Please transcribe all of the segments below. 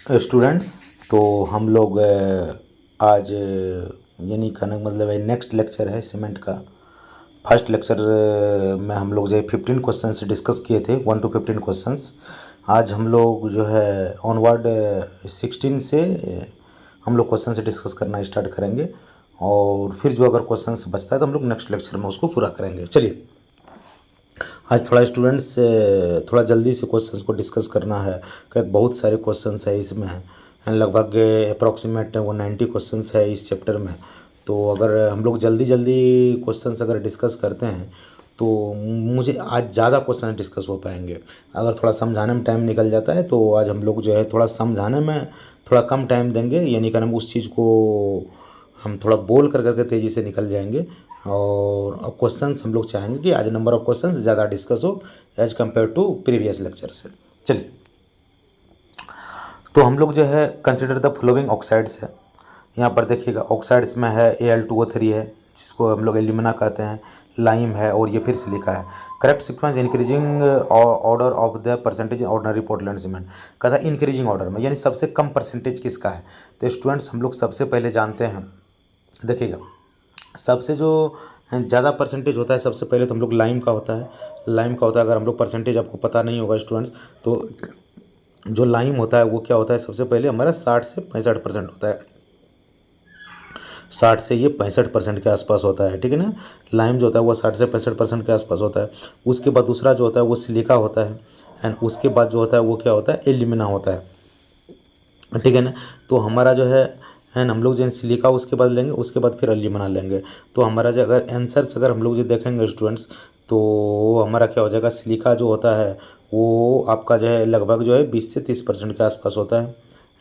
Students, तो हम लोग आज यानी कहने का मतलब है नेक्स्ट लेक्चर है सीमेंट का। फर्स्ट लेक्चर में हम लोग जो है 15 क्वेश्चन से डिस्कस किए थे, 1 to 15 क्वेश्चंस। आज हम लोग जो है ऑनवर्ड 16 से हम लोग क्वेश्चन से डिस्कस करना स्टार्ट करेंगे, और फिर जो अगर क्वेश्चंस बचता है तो हम लोग नेक्स्ट लेक्चर में उसको पूरा करेंगे। चलिए, आज थोड़ा स्टूडेंट्स थोड़ा जल्दी से क्वेश्चंस को डिस्कस करना है, क्योंकि बहुत सारे क्वेश्चंस है इसमें, लगभग अप्रॉक्सीमेट वो 90 क्वेश्चंस है इस चैप्टर में। तो अगर हम लोग जल्दी जल्दी क्वेश्चंस अगर डिस्कस करते हैं तो मुझे आज ज़्यादा क्वेश्चन डिस्कस हो पाएंगे। अगर थोड़ा समझाने में टाइम निकल जाता है तो आज हम लोग जो है थोड़ा समझाने में थोड़ा कम टाइम देंगे, यानी कि हम उस चीज़ को हम थोड़ा बोल कर करके तेज़ी से निकल जाएंगे। और क्वेश्चंस हम लोग चाहेंगे कि आज नंबर ऑफ क्वेश्चंस ज़्यादा डिस्कस हो as compared to previous lecture से। चलिए, तो हम लोग जो है कंसिडर द फॉलोइंग ऑक्साइड्स है। यहाँ पर देखिएगा ऑक्साइड्स में है Al2O3 है, जिसको हम लोग एल्यूमिना कहते हैं, लाइम है, और ये फिर सिलिका है। Correct sequence increasing order of the percentage ordinary Portland cement. कहता है इंक्रीजिंग ऑर्डर में, यानी सबसे कम परसेंटेज किसका है। तो स्टूडेंट्स हम लोग सबसे पहले जानते हैं, देखिएगा सबसे जो ज़्यादा परसेंटेज होता है सबसे पहले तो हम लोग लाइम का होता है। लाइम का होता है, अगर हम लोग परसेंटेज आपको पता नहीं होगा स्टूडेंट्स, तो जो लाइम होता है वो क्या होता है, सबसे पहले हमारा 60 से 65% होता है। 60 से ये 65% के आसपास होता है, ठीक है ना। लाइम जो होता है वो 60 से 65% के आसपास होता है। उसके बाद दूसरा जो होता है वो सिलिका होता है, एंड उसके बाद जो होता है वो क्या होता है, एल्यूमिना होता है, ठीक है ना। तो हमारा जो है ना, हम लोग जो सिलिका उसके बाद लेंगे, उसके बाद फिर एल्यूमिना लेंगे। तो हमारा जो अगर आंसर्स अगर हम लोग जो देखेंगे स्टूडेंट्स, तो हमारा क्या हो जाएगा, सिलिका जो होता है वो आपका जो है लगभग जो है 20 से 30% के आसपास होता है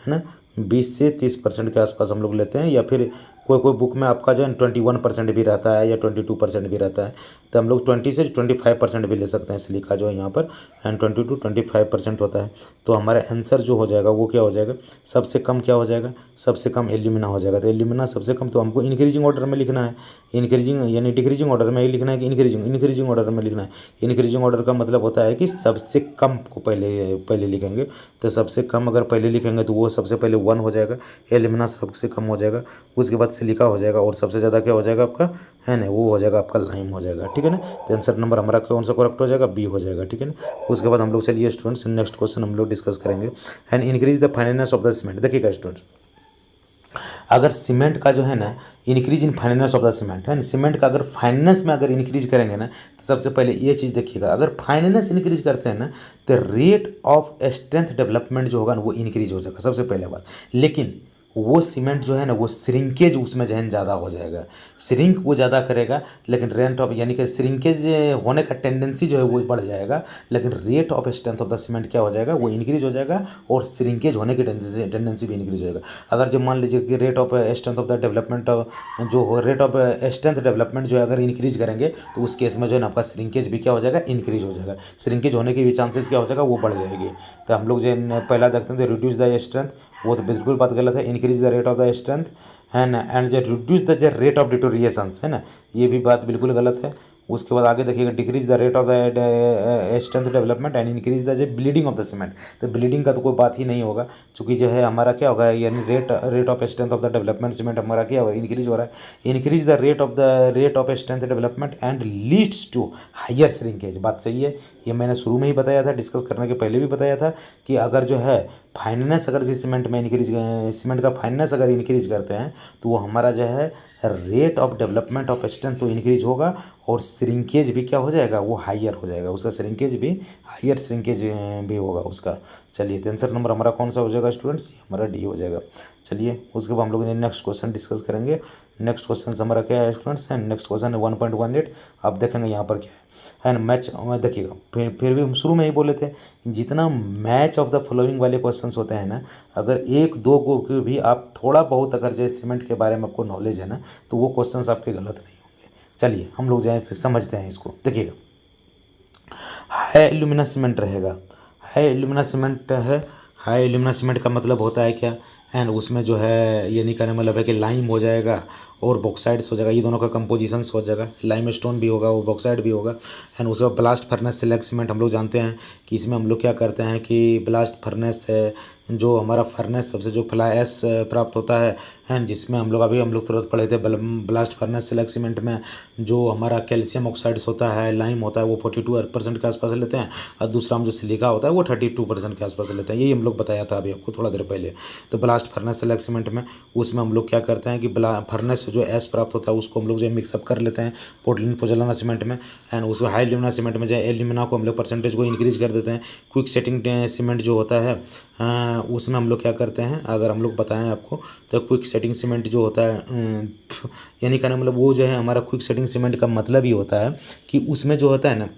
ना। 20 से 30% के आसपास हम लोग लेते हैं, या फिर कोई कोई बुक में आपका जो है 21% भी रहता है या 22% भी रहता है। तो हम लोग 20 से 25% भी ले सकते हैं सिलिका जो है यहाँ पर, एंड 20 to 25% होता है। तो हमारा आंसर जो हो जाएगा वो क्या हो जाएगा, सबसे कम क्या हो जाएगा, सबसे कम एल्यूमिना हो जाएगा। तो एल्यूमिना सबसे कम, तो हमको इंक्रीजिंग ऑर्डर में लिखना है। इंक्रीजिंग यानी डिक्रीजिंग ऑर्डर में ही लिखना है कि इंक्रीजिंग ऑर्डर में लिखना है। इंक्रीजिंग ऑर्डर का मतलब होता है कि सबसे कम को पहले पहले लिखेंगे। तो सबसे कम अगर पहले लिखेंगे तो वो सबसे पहले 1 हो जाएगा, एल्यूमिना सबसे कम हो जाएगा, उसके बाद सिलिका हो जाएगा, और सबसे ज़्यादा क्या हो जाएगा आपका, है ना, वो हो जाएगा आपका लाइम हो जाएगा, ठीक है ना। तो आंसर नंबर हमारा कौन सा करेक्ट हो जाएगा, बी हो जाएगा, ठीक है ना। उसके बाद हम लोग चलिए स्टूडेंट्स नेक्स्ट क्वेश्चन हम लोग डिस्कस करेंगे, and increase the finance of the cement. देखिएगा स्टूडेंट्स, अगर सीमेंट का जो है ना increase in finance of the cement है ना, सीमेंट का अगर फाइनेंस में अगर इंक्रीज करेंगे ना, तो सबसे पहले ये चीज़ देखिएगा, अगर फाइनेंस इंक्रीज करते हैं ना तो रेट ऑफ स्ट्रेंथ डेवलपमेंट जो होगा ना वो इंक्रीज हो जाएगा सबसे पहले बात। लेकिन वो सीमेंट जो है ना वो श्रिंकेज उसमें जो है ज़्यादा हो जाएगा, श्रिंक वो ज़्यादा करेगा, लेकिन रेट ऑफ यानी कि श्रिंकेज होने का टेंडेंसी जो है वो बढ़ जाएगा, लेकिन rate of strength of the cement क्या हो जाएगा, वो इंक्रीज हो जाएगा, और श्रिंकेज होने की टेंडेंसी भी इंक्रीज हो जाएगा। अगर जो मान लीजिए कि rate of strength of the development जो रेट ऑफ स्ट्रेंथ डेवलपमेंट जो है अगर इंक्रीज करेंगे, तो उस केस में जो है ना आपका श्रिंकेज भी क्या हो जाएगा, इंक्रीज हो जाएगा। श्रिंकेज होने के भी चांसेस क्या हो जाएगा, वो बढ़ जाएगी। तो हम लोग जो पहला देखते हैं रिड्यूस द स्ट्रेंथ, वो तो बिल्कुल बात गलत है। Increase the rate of the strength and जो रिड्यूस द रेट ऑफ डिटोरिएशंस, है ना, ये भी बात बिल्कुल गलत है। उसके बाद आगे देखिएगा, decrease the rate of the strength development and increase the जो ब्लीडिंग ऑफ द सीमेंट। तो ब्लीडिंग का तो कोई बात ही नहीं होगा, क्योंकि जो है हमारा क्या होगा, यानी rate of strength of the development cement हमारा क्या होगा, इंक्रीज हो रहा है। Increase the rate of strength development and leads to higher shrinkage, बात सही है। ये मैंने शुरू में ही बताया था, डिस्कस करने के पहले भी बताया था कि अगर जो है फाइनेंस अगर सीमेंट में इंक्रीज, सीमेंट का फाइनेंस अगर इंक्रीज करते हैं तो वो हमारा जो है rate of development of strength तो इंक्रीज होगा, और श्रिंकेज भी क्या हो जाएगा, वो हायर हो जाएगा, उसका श्रिंकेज भी हायर श्रिंकेज भी होगा उसका। चलिए, तो आंसर नंबर हमारा कौन सा हो जाएगा स्टूडेंट्स, हमारा डी हो जाएगा। चलिए, उसके बाद हम लोग नेक्स्ट क्वेश्चन डिस्कस करेंगे। नेक्स्ट क्वेश्चन हमारा क्या है स्टूडेंट्स, नेक्स्ट क्वेश्चन है 1.18। आप देखेंगे यहाँ पर क्या है ना, मैच देखिएगा, फिर भी हम शुरू में ही बोले थे, जितना मैच ऑफ द फॉलोइंग वाले क्वेश्चंस होते हैं ना, अगर एक दो को की भी आप थोड़ा बहुत अगर जो सीमेंट के बारे में आपको नॉलेज है ना, तो वो क्वेश्चंस आपके गलत नहीं होंगे। चलिए हम लोग जाए फिर समझते हैं इसको। देखिएगा, हाई एल्यूमिना सीमेंट रहेगा, हाई एल्यूमिना सीमेंट है। हाई एल्यूमिना सीमेंट का मतलब होता है क्या, एंड उसमें जो है यानी कहने मतलब है कि लाइम हो जाएगा और बॉक्साइड्स हो जाएगा, ये दोनों का कंपोजिशंस हो जाएगा, लाइम स्टोन भी होगा और बॉक्साइड भी होगा। एंड उसके बाद ब्लास्ट फर्नेस सिलेक्ट सीमेंट हम लोग जानते हैं कि इसमें हम लोग क्या करते हैं कि ब्लास्ट फर्नेस है जो हमारा फर्नेस सबसे जो फ्लाई ऐश प्राप्त होता है एंड जिसमें हम लोग तुरंत पढ़े थे ब्लास्ट फर्नेस सिलेक्ट सीमेंट में जो हमारा कैल्शियम ऑक्साइड्स होता है, लाइम होता है, वो 42% के आसपास लेते हैं और दूसरा हम जो सिलिका होता है वो 32% के आसपास लेते हैं। यही हम लोग बताया था अभी आपको थोड़ा देर पहले। तो ब्लास्ट फर्नेस सिलेक्ट सीमेंट में उसमें हम लोग क्या करते हैं कि फर्नेस से जो ऐश प्राप्त होता है उसको हम लोग जो मिक्सअप कर लेते हैं पोर्टलैंड पोजोलाना सीमेंट में एंड उसको हाई एल्यूमिना सीमेंट में जो एल्यूमिना को हम लोग परसेंटेज को इंक्रीज कर देते हैं। क्विक सेटिंग सीमेंट जो होता है उसमें हम लोग क्या करते हैं, अगर हम लोग बताएं आपको तो क्विक सेटिंग सीमेंट जो होता है यानी कहना मतलब वो जो है हमारा क्विक सेटिंग सीमेंट का मतलब ही होता है कि उसमें जो होता है ना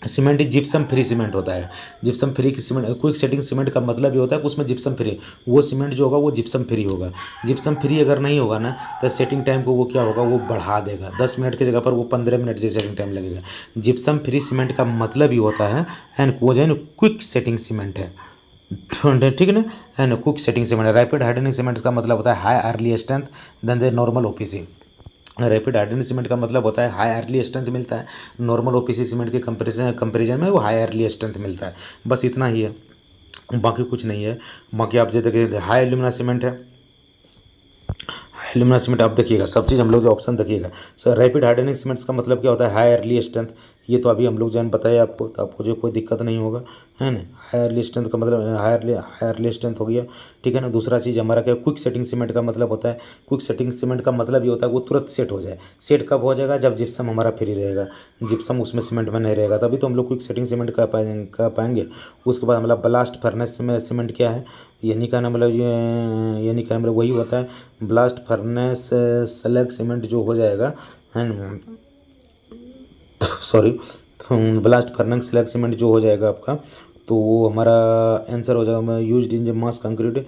सीमेंट जिप्सम फ्री सीमेंट होता है। जिप्सम फ्री की सीमेंट क्विक सेटिंग सीमेंट का मतलब ये होता है कि उसमें जिप्सम फ्री, वो सीमेंट जो होगा वो जिप्सम फ्री होगा। जिप्सम फ्री अगर नहीं होगा ना तो सेटिंग टाइम को वो क्या होगा वो बढ़ा देगा, 10 मिनट की जगह पर वो 15 मिनट जैसे सेटिंग टाइम लगेगा। जिप्सम फ्री सीमेंट का मतलब ही होता है एंड वो जो है ना क्विक सेटिंग सीमेंट है, ठीक है ना। And quick setting cement rapid hardening cement का मतलब होता है high early strength then the normal OPC. Rapid hardening cement का मतलब होता है हाई अर्ली स्ट्रेंथ मिलता है, नॉर्मल ओपीसी सीमेंट के कंपेरिजन में वो हाई अर्ली स्ट्रेंथ मिलता है, बस इतना ही है, बाकी कुछ नहीं है। बाकी आप जो देखिए हाई एल्यूमिना सीमेंट है, एल्यूमिना सीमेंट आप देखिएगा सब चीज़ हम लोग जो ऑप्शन देखिएगा सर। रैपिड हार्डनिंग सीमेंट्स का मतलब क्या होता है हाई अर्ली स्ट्रेंथ, ये तो अभी हम लोग जो है बताए आपको, तो आपको जो कोई दिक्कत नहीं होगा है ना। हाई अर्ली स्ट्रेंथ का मतलब हाई अर्ली स्ट्रेंथ हो गया, ठीक है ना। दूसरा चीज़ हमारा क्या क्विक सेटिंग सीमेंट का मतलब होता है, क्विक सेटिंग सीमेंट का मतलब ये होता है वो तुरंत सेट हो जाए। सेट कब हो जाएगा जब जिप्सम हमारा फ्री रहेगा, जिप्सम उसमें सीमेंट में नहीं रहेगा तभी तो हम लोग क्विक सेटिंग सीमेंट का पाएंगे। उसके बाद मतलब ब्लास्ट फर्नेस में सीमेंट क्या है, यानी का ना मतलब यानी का मतलब वही होता है ब्लास्ट फर्नेस सेलेक्ट सीमेंट जो हो जाएगा and sorry blast furnace select cement जो हो जाएगा आपका, तो वो हमारा आंसर हो जाएगा used in the mass concrete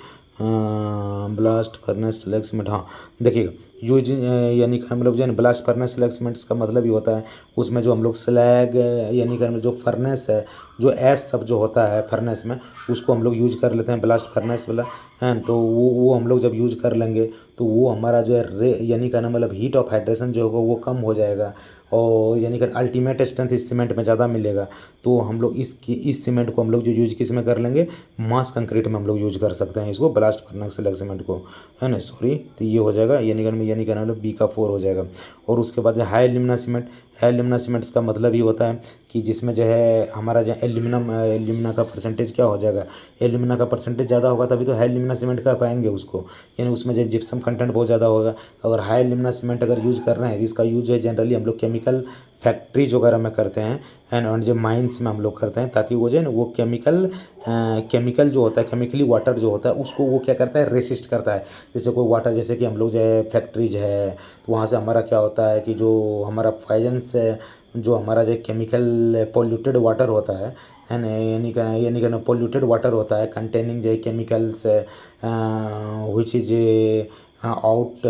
blast furnace select cement. हाँ देखिएगा यूज यानी कि मतलब जो है ब्लास्ट फर्नेस सेलेक्ट सीमेंट्स का मतलब ही होता है उसमें जो हम लोग स्लैग यानी कि जो फर्नेस है जो ऐश सब जो होता है फर्नेस में उसको हम लोग यूज कर लेते हैं ब्लास्ट फर्नेस वाला है। तो वो हम लोग जब यूज कर लेंगे तो वो हमारा जो है यानी कहना मतलब हीट ऑफ हाइड्रेशन जो होगा वो कम हो जाएगा और यानी कि अल्टीमेट स्ट्रेंथ इस सीमेंट में ज़्यादा मिलेगा। तो हम लोग इस सीमेंट को हम लोग जो यूज किस में कर लेंगे मास कंक्रीट में हम लोग यूज कर सकते हैं इसको ब्लास्ट फर्नेस सेलेक्ट सीमेंट को, है ना। सॉरी तो ये हो जाएगा यानी कहना मतलब बी का 4 हो जाएगा। और उसके बाद high alumina cement, high alumina cements का मतलब ये होता है कि जिसमें जो है हमारा जो एल्यूमिना का परसेंटेज क्या हो जाएगा, एल्यूमिना का परसेंटेज ज़्यादा होगा तभी तो हाई एल्यूमिना सीमेंट का पाएंगे उसको, यानी उसमें जो जिप्सम कंटेंट बहुत ज़्यादा होगा। अगर हाई एल्यूमिना सीमेंट अगर यूज़ कर रहे हैं इसका यूज है जनरली हम लोग केमिकल फैक्ट्रीज वगैरह में करते हैं एंड जो माइंस में हम लोग करते हैं ताकि वो जो है ना वो केमिकल जो होता है केमिकली वाटर जो होता है उसको वो क्या करता है रेसिस्ट करता है। जैसे कोई वाटर जैसे कि हम लोग जो है फैक्ट्रीज है तो वहाँ से हमारा क्या होता है कि जो हमारा पॉइजन्स जो हमारा जो केमिकल पोल्यूटेड वाटर होता है ना, यानी कि पोल्यूटेड वाटर होता है कंटेनिंग जो chemicals which is out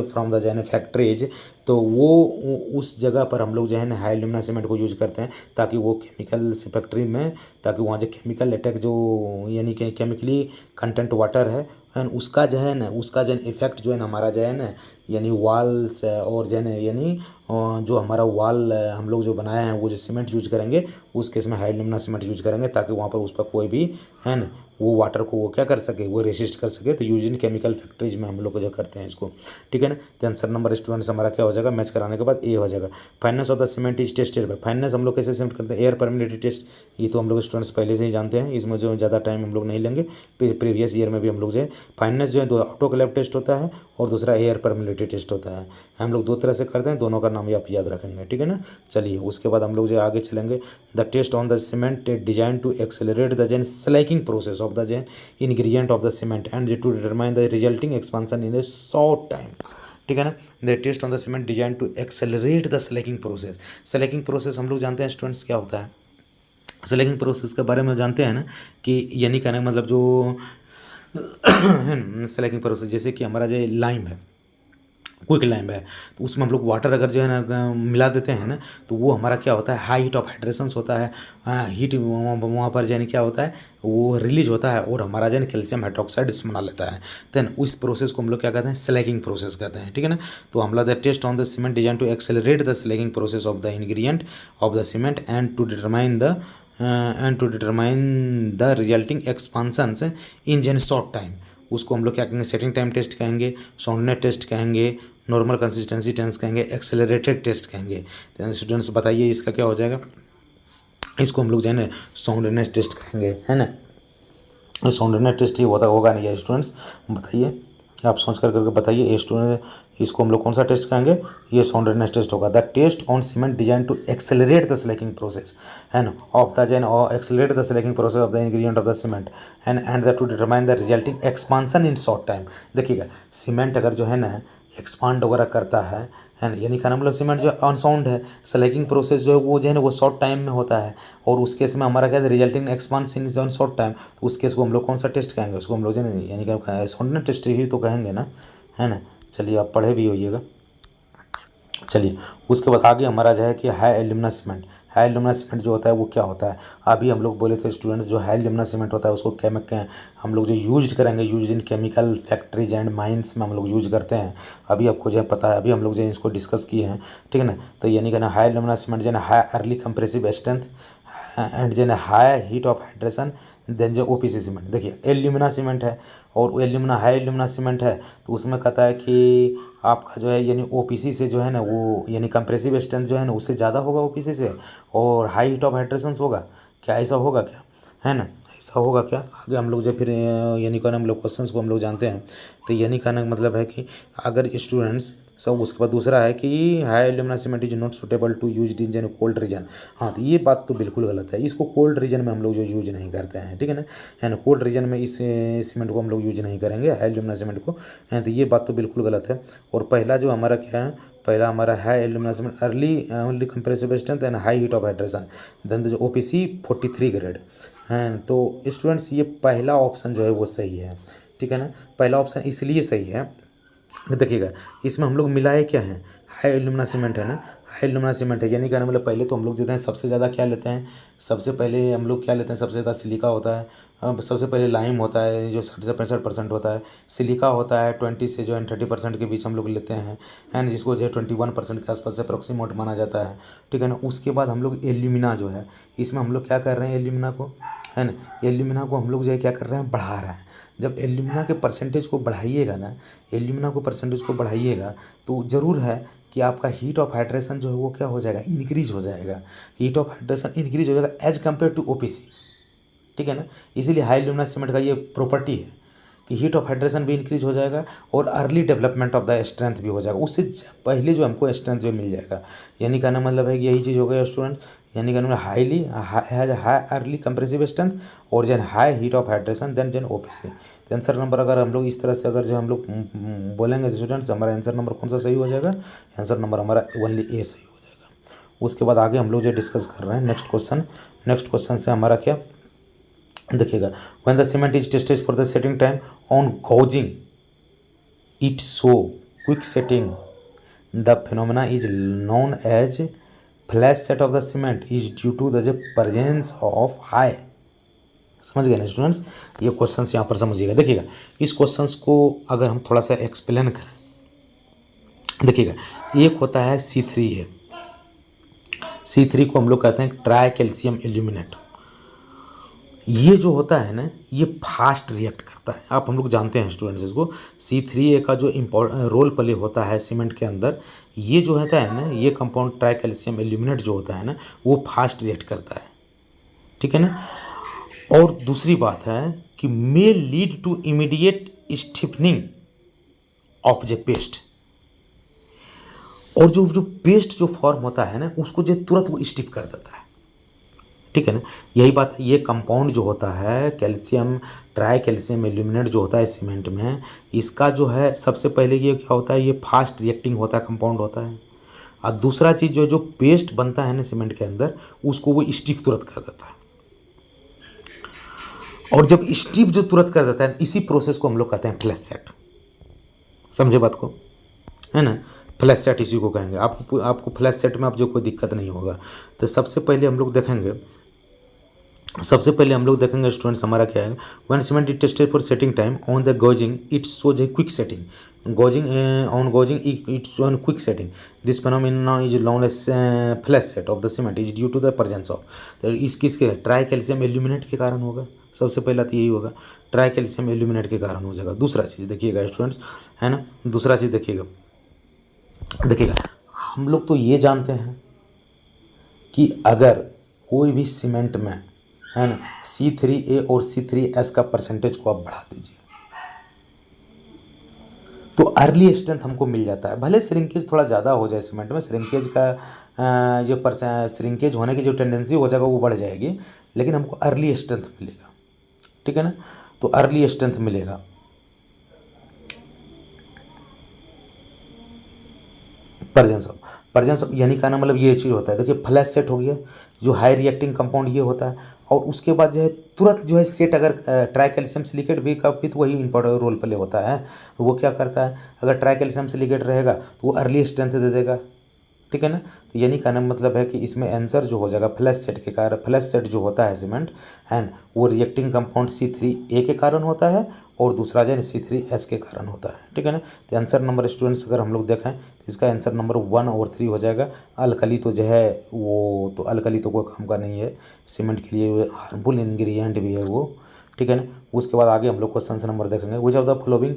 from the जो है फैक्ट्रीज, तो वो उस जगह पर हम लोग जो है ना हाई एल्यूमिना सीमेंट को यूज करते हैं ताकि वो केमिकल से फैक्ट्री में ताकि वहाँ जो केमिकल अटैक जो यानी कि केमिकली कंटेंट वाटर है एंड उसका जो है ना उसका जो इफेक्ट जो है ना हमारा जो है ना यानी वाल्स और जो है ना यानी जो हमारा वाल हम लोग जो बनाए हैं वो जो सीमेंट यूज करेंगे उस केस में हाई एल्यूमिना सीमेंट यूज करेंगे ताकि वहाँ पर उस पर कोई भी है ना वो वाटर को वो क्या कर सके वो रेसिस्ट कर सके। तो यूज इन केमिकल फैक्ट्रीज में हम लोग जो करते हैं इसको, ठीक है ना। तो आंसर नंबर स्टूडेंट्स हमारा क्या हो जाएगा मैच कराने के बाद ए हो जाएगा। Finance of the cement is tested by, finance हम लोग कैसे सीमेंट करते हैं एयर परमिलिटी टेस्ट, ये तो हम लोग स्टूडेंट्स पहले से ही जानते हैं, इसमें जो ज़्यादा टाइम हम लोग नहीं लेंगे। प्रीवियस ईयर में भी हम लोग जो है फाइनेंस जो है दो ऑटोक्लेव टेस्ट होता है और दूसरा एयर परमिलिटी टेस्ट होता है। हम लोग दो तरह से करते हैं, दोनों का नाम आप याद रखेंगे, ठीक है ना। चलिए उसके बाद हम लोग जो आगे चलेंगे the test on the cement design to accelerate the gen slacking process of the gen ingredient of the cement and to determine the resulting expansion in a short time, ठीक है ना। The test on the cement design to accelerate the slacking process. Slacking process हम लोग जानते हैं students क्या होता है, स्लैकिंग प्रोसेस के बारे में जानते हैं ना कि यानी कहने का मतलब जो स्लैकिंग प्रोसेस जैसे कि हमारा जो लाइम है, क्विक लाइम है, तो उसमें हम लोग वाटर अगर जो है ना मिला देते हैं ना, तो वो हमारा क्या होता है, हाई हीट ऑफ हाइड्रेशंस होता है, हीट वहाँ पर जो है क्या होता है, वो रिलीज होता है और हमारा जो है कैल्शियम हाइड्रोक्साइड बना लेता है। देन उस प्रोसेस को हम लोग क्या कहते हैं, स्लैगिंग प्रोसेस कहते हैं, ठीक है ना। तो हमला the test on the cement design to accelerate the slagging process of the ingredient of the cement and to determine the resulting expansions in जन शॉर्ट टाइम। उसको हम लोग क्या कहेंगे, सेटिंग टाइम टेस्ट कहेंगे, साउंडनेस टेस्ट कहेंगे, normal consistency test कहेंगे, accelerated test कहेंगे। तो स्टूडेंट्स बताइए इसका क्या हो जाएगा, इसको हम लोग जो है ना साउंडनेस टेस्ट कहेंगे, है ना। साउंडनेस टेस्ट ही होता होगा नहीं है स्टूडेंट्स, बताइए आप सोच करके बताइए। ये स्टूडेंट इसको हम लोग कौन सा टेस्ट कहेंगे, ये साउंडनेस टेस्ट होगा। The test on cement design to accelerate the slagging process, है ना, ऑफ द जैन और accelerate the slagging process of the ingredient of the cement and the to determine the resulting expansion in short time. देखिएगा cement अगर जो है ना expand वगैरह करता है ना, यानी क्या मतलब सीमेंट जो अनसाउंड है, स्लैगिंग प्रोसेस जो है वो जो है ना वो शॉर्ट टाइम में होता है, और उस केस में हमारा क्या है, resulting expansion in short time, तो उस केस को हम लोग कौन सा टेस्ट कहेंगे, उसको हम लोग जो है यानी क्या साउंडनेस टेस्ट ही तो कहेंगे ना, है ना। चलिए आप पढ़े भी होइएगा। चलिए उसके बाद आगे हमारा जो है कि high alumina cement. High alumina cement जो होता है वो क्या होता है, अभी हम लोग बोले थे स्टूडेंट्स, जो हाई एल्यूमिना सीमेंट होता है उसको हम लोग जो यूज करेंगे, use in chemical factories and mines में हम लोग यूज करते हैं। अभी आपको जो है पता है, अभी हम लोग जो है इसको डिस्कस किए हैं, ठीक है ना। तो यानी कि ना हाई एल्यूमिना सीमेंट जो है ना high early compressive strength and जो है high heat of hydration, then जो ओपीसी सीमेंट। देखिए एल्यूमिना सीमेंट है और एल्यूमिना हाई एल्यूमिना सीमेंट है, तो उसमें कहता है कि आपका जो है यानी ओपीसी से जो है ना वो यानी कंप्रेसिव स्ट्रेंथ जो है ना उससे ज़्यादा होगा ओपीसी से, और हाई हीट ऑफ हाइड्रेशन होगा। क्या ऐसा होगा क्या, है ना, ऐसा होगा क्या। आगे हम लोग जो फिर यानी कहना हम लोग क्वेश्चंस को हम लोग जानते हैं। तो यानी कहना मतलब है कि अगर स्टूडेंट्स सब, उसके बाद दूसरा है कि high alumina cement is not suitable to use in cold region. हाँ, तो ये बात तो बिल्कुल गलत है, इसको कोल्ड रीजन में हम लोग जो यूज नहीं करते हैं, ठीक है ना, है ना। कोल्ड रीजन में इस सीमेंट को हम लोग यूज नहीं करेंगे, हाई एल्यूमिना सीमेंट को, है। तो ये बात तो बिल्कुल गलत है। और पहला जो हमारा क्या है, पहला हमारा high alumina cement early compressive strength and high heat of hydration, then जो ओपीसी 43 ग्रेड है। तो स्टूडेंट्स ये पहला ऑप्शन जो है वो सही है, ठीक है ना। पहला ऑप्शन इसलिए सही है, देखिएगा इसमें हम लोग मिलाए क्या हैं, हाई एल्यूमिना सीमेंट है ना, हाई एल्यूमिना सीमेंट है, यानी क्या मतलब पहले तो हम लोग देते हैं सबसे ज़्यादा क्या लेते हैं, सबसे पहले हम लोग क्या लेते हैं, सबसे ज़्यादा सिलिका होता है, सबसे पहले लाइम होता है जो 60 से 65% होता है, सिलिका होता है 20 से जो है 30% के बीच हम लोग लेते हैं, है ना, जिसको जो है 21% के आसपास से अप्रोक्सीमेट माना जाता है, ठीक है ना। उसके बाद हम लोग एल्यूमिना जो है, इसमें हम लोग क्या कर रहे हैं, एल्यूमिना को, है ना, एल्यूमिना को हम लोग जो है क्या कर रहे हैं, बढ़ा रहे हैं। जब एल्यूमिना के परसेंटेज को बढ़ाइएगा ना, एल्यूमिना को परसेंटेज को बढ़ाइएगा तो ज़रूर है कि आपका हीट ऑफ हाइड्रेशन जो है वो क्या हो जाएगा, इंक्रीज हो जाएगा। हीट ऑफ हाइड्रेशन इंक्रीज हो जाएगा एज कम्पेयर टू ओपीसी, ठीक है ना। इसीलिए हाई एल्यूमिना सीमेंट का ये प्रॉपर्टी है कि हीट ऑफ हाइड्रेशन भी इंक्रीज हो जाएगा और early development of the strength भी हो जाएगा, उससे पहले जो हमको स्ट्रेंथ जो मिल जाएगा। यानी कहना मतलब है कि यही चीज़ हो गया स्टूडेंट, यानी कहना मतलब highly has high early compressive strength और जन high heat of hydration then जन ओपीसी। तो आंसर नंबर अगर हम लोग इस तरह से अगर जो हम लोग बोलेंगे स्टूडेंट्स, हमारा आंसर नंबर कौन सा सही हो जाएगा, आंसर नंबर हमारा ओनली ए सही हो जाएगा। उसके बाद आगे हम लोग जो डिस्कस कर रहे हैं नेक्स्ट क्वेश्चन से हमारा क्या, देखिएगा when the cement is tested for the setting time on gauging it show quick setting, the phenomena is known as flash set of the cement is due to the presence of high. समझ गए ना students, ये question यहाँ पर समझिएगा। देखिएगा इस question को अगर हम थोड़ा सा एक्सप्लेन करें, देखिएगा एक होता है C3A, C3 को हम लोग कहते हैं ट्राई कैल्शियम एल्यूमिनेट। ये जो होता है ना ये फास्ट रिएक्ट करता है, आप हम लोग जानते हैं स्टूडेंट्स इसको। C3A का जो रोल प्ले होता है सीमेंट के अंदर, ये जो होता है ना, ये कंपाउंड ट्राई कैल्शियम एल्यूमिनेट जो होता है ना वो फास्ट रिएक्ट करता है, ठीक है ना। और दूसरी बात है कि may lead to immediate stiffening of the paste, और जो पेस्ट जो फॉर्म होता है ना उसको जो तुरंत वो स्टिफ कर देता है, ठीक है ना। यही बात है, ये कंपाउंड जो होता है कैल्शियम ट्राई कैल्शियम एल्यूमिनेट जो होता है सीमेंट में, इसका जो है सबसे पहले ये क्या होता है, ये फास्ट रिएक्टिंग होता है कंपाउंड होता है। और दूसरा चीज़ जो पेस्ट बनता है ना सीमेंट के अंदर, उसको वो स्टिफ तुरंत कर देता है। और जब स्टिफ जो तुरंत कर देता है, इसी प्रोसेस को हम लोग कहते हैं फ्लैश सेट। समझे बात को, है ना। फ्लैश सेट इसी को कहेंगे। आपको फ्लैश सेट में आप जो कोई दिक्कत नहीं होगा। तो सबसे पहले हम लोग देखेंगे स्टूडेंट्स हमारा क्या है, one cement is tested for setting time on the gauging it shows a quick setting gauging it show on quick setting this phenomenon is known as flash set of the cement is due to the presence of, तो इस किसके try calcium aluminate के कारण होगा। सबसे पहला तो यही होगा, ट्राई कैल्शियम एल्यूमिनेट के कारण हो जाएगा। दूसरा चीज़ देखिएगा स्टूडेंट्स, है ना, दूसरा चीज़ देखिएगा हम लोग तो ये जानते हैं कि अगर कोई भी सीमेंट में, है ना, C3A और C3S का परसेंटेज को आप बढ़ा दीजिए तो अर्ली स्ट्रेंथ हमको मिल जाता है। भले श्रिंकेज थोड़ा ज़्यादा हो जाए सीमेंट में, श्रिंकेज का श्रिंकेज होने की जो टेंडेंसी हो जाएगा वो बढ़ जाएगी, लेकिन हमको अर्ली स्ट्रेंथ मिलेगा, ठीक है ना। तो अर्ली स्ट्रेंथ मिलेगा। प्रेजेंस ऑफ यानी कहना मतलब ये चीज़ होता है, देखिए फ्लैश सेट हो गया, जो हाई रिएक्टिंग कंपाउंड ये होता है, और उसके बाद जो है तुरंत जो है सेट अगर ट्राई कैल्शियम सिलिकेट भी का भी तो वही इंपॉर्टेंट रोल प्ले होता है। तो वो क्या करता है, अगर ट्राई कैल्शियम सिलिकेट रहेगा तो वो अर्ली स्ट्रेंथ दे देगा, ठीक है ना। तो यानी कहना मतलब है कि इसमें आंसर जो हो जाएगा फ्लैश सेट के कारण, फ्लैश सेट जो होता है सीमेंट है ना, वो रिएक्टिंग कंपाउंड C3A के कारण होता है और दूसरा जो है C3S के कारण होता है, ठीक है ना। तो आंसर नंबर स्टूडेंट्स अगर हम लोग देखें तो इसका आंसर नंबर 1 और 3 हो जाएगा। अल्कली तो जो है वो तो अल्कली तो कोई काम का नहीं है, सीमेंट के लिए वो हार्मफुल इंग्रेडिएंट भी है वो, ठीक है ना। उसके बाद आगे हम लोग क्वेश्चन नंबर देखेंगे, which of the following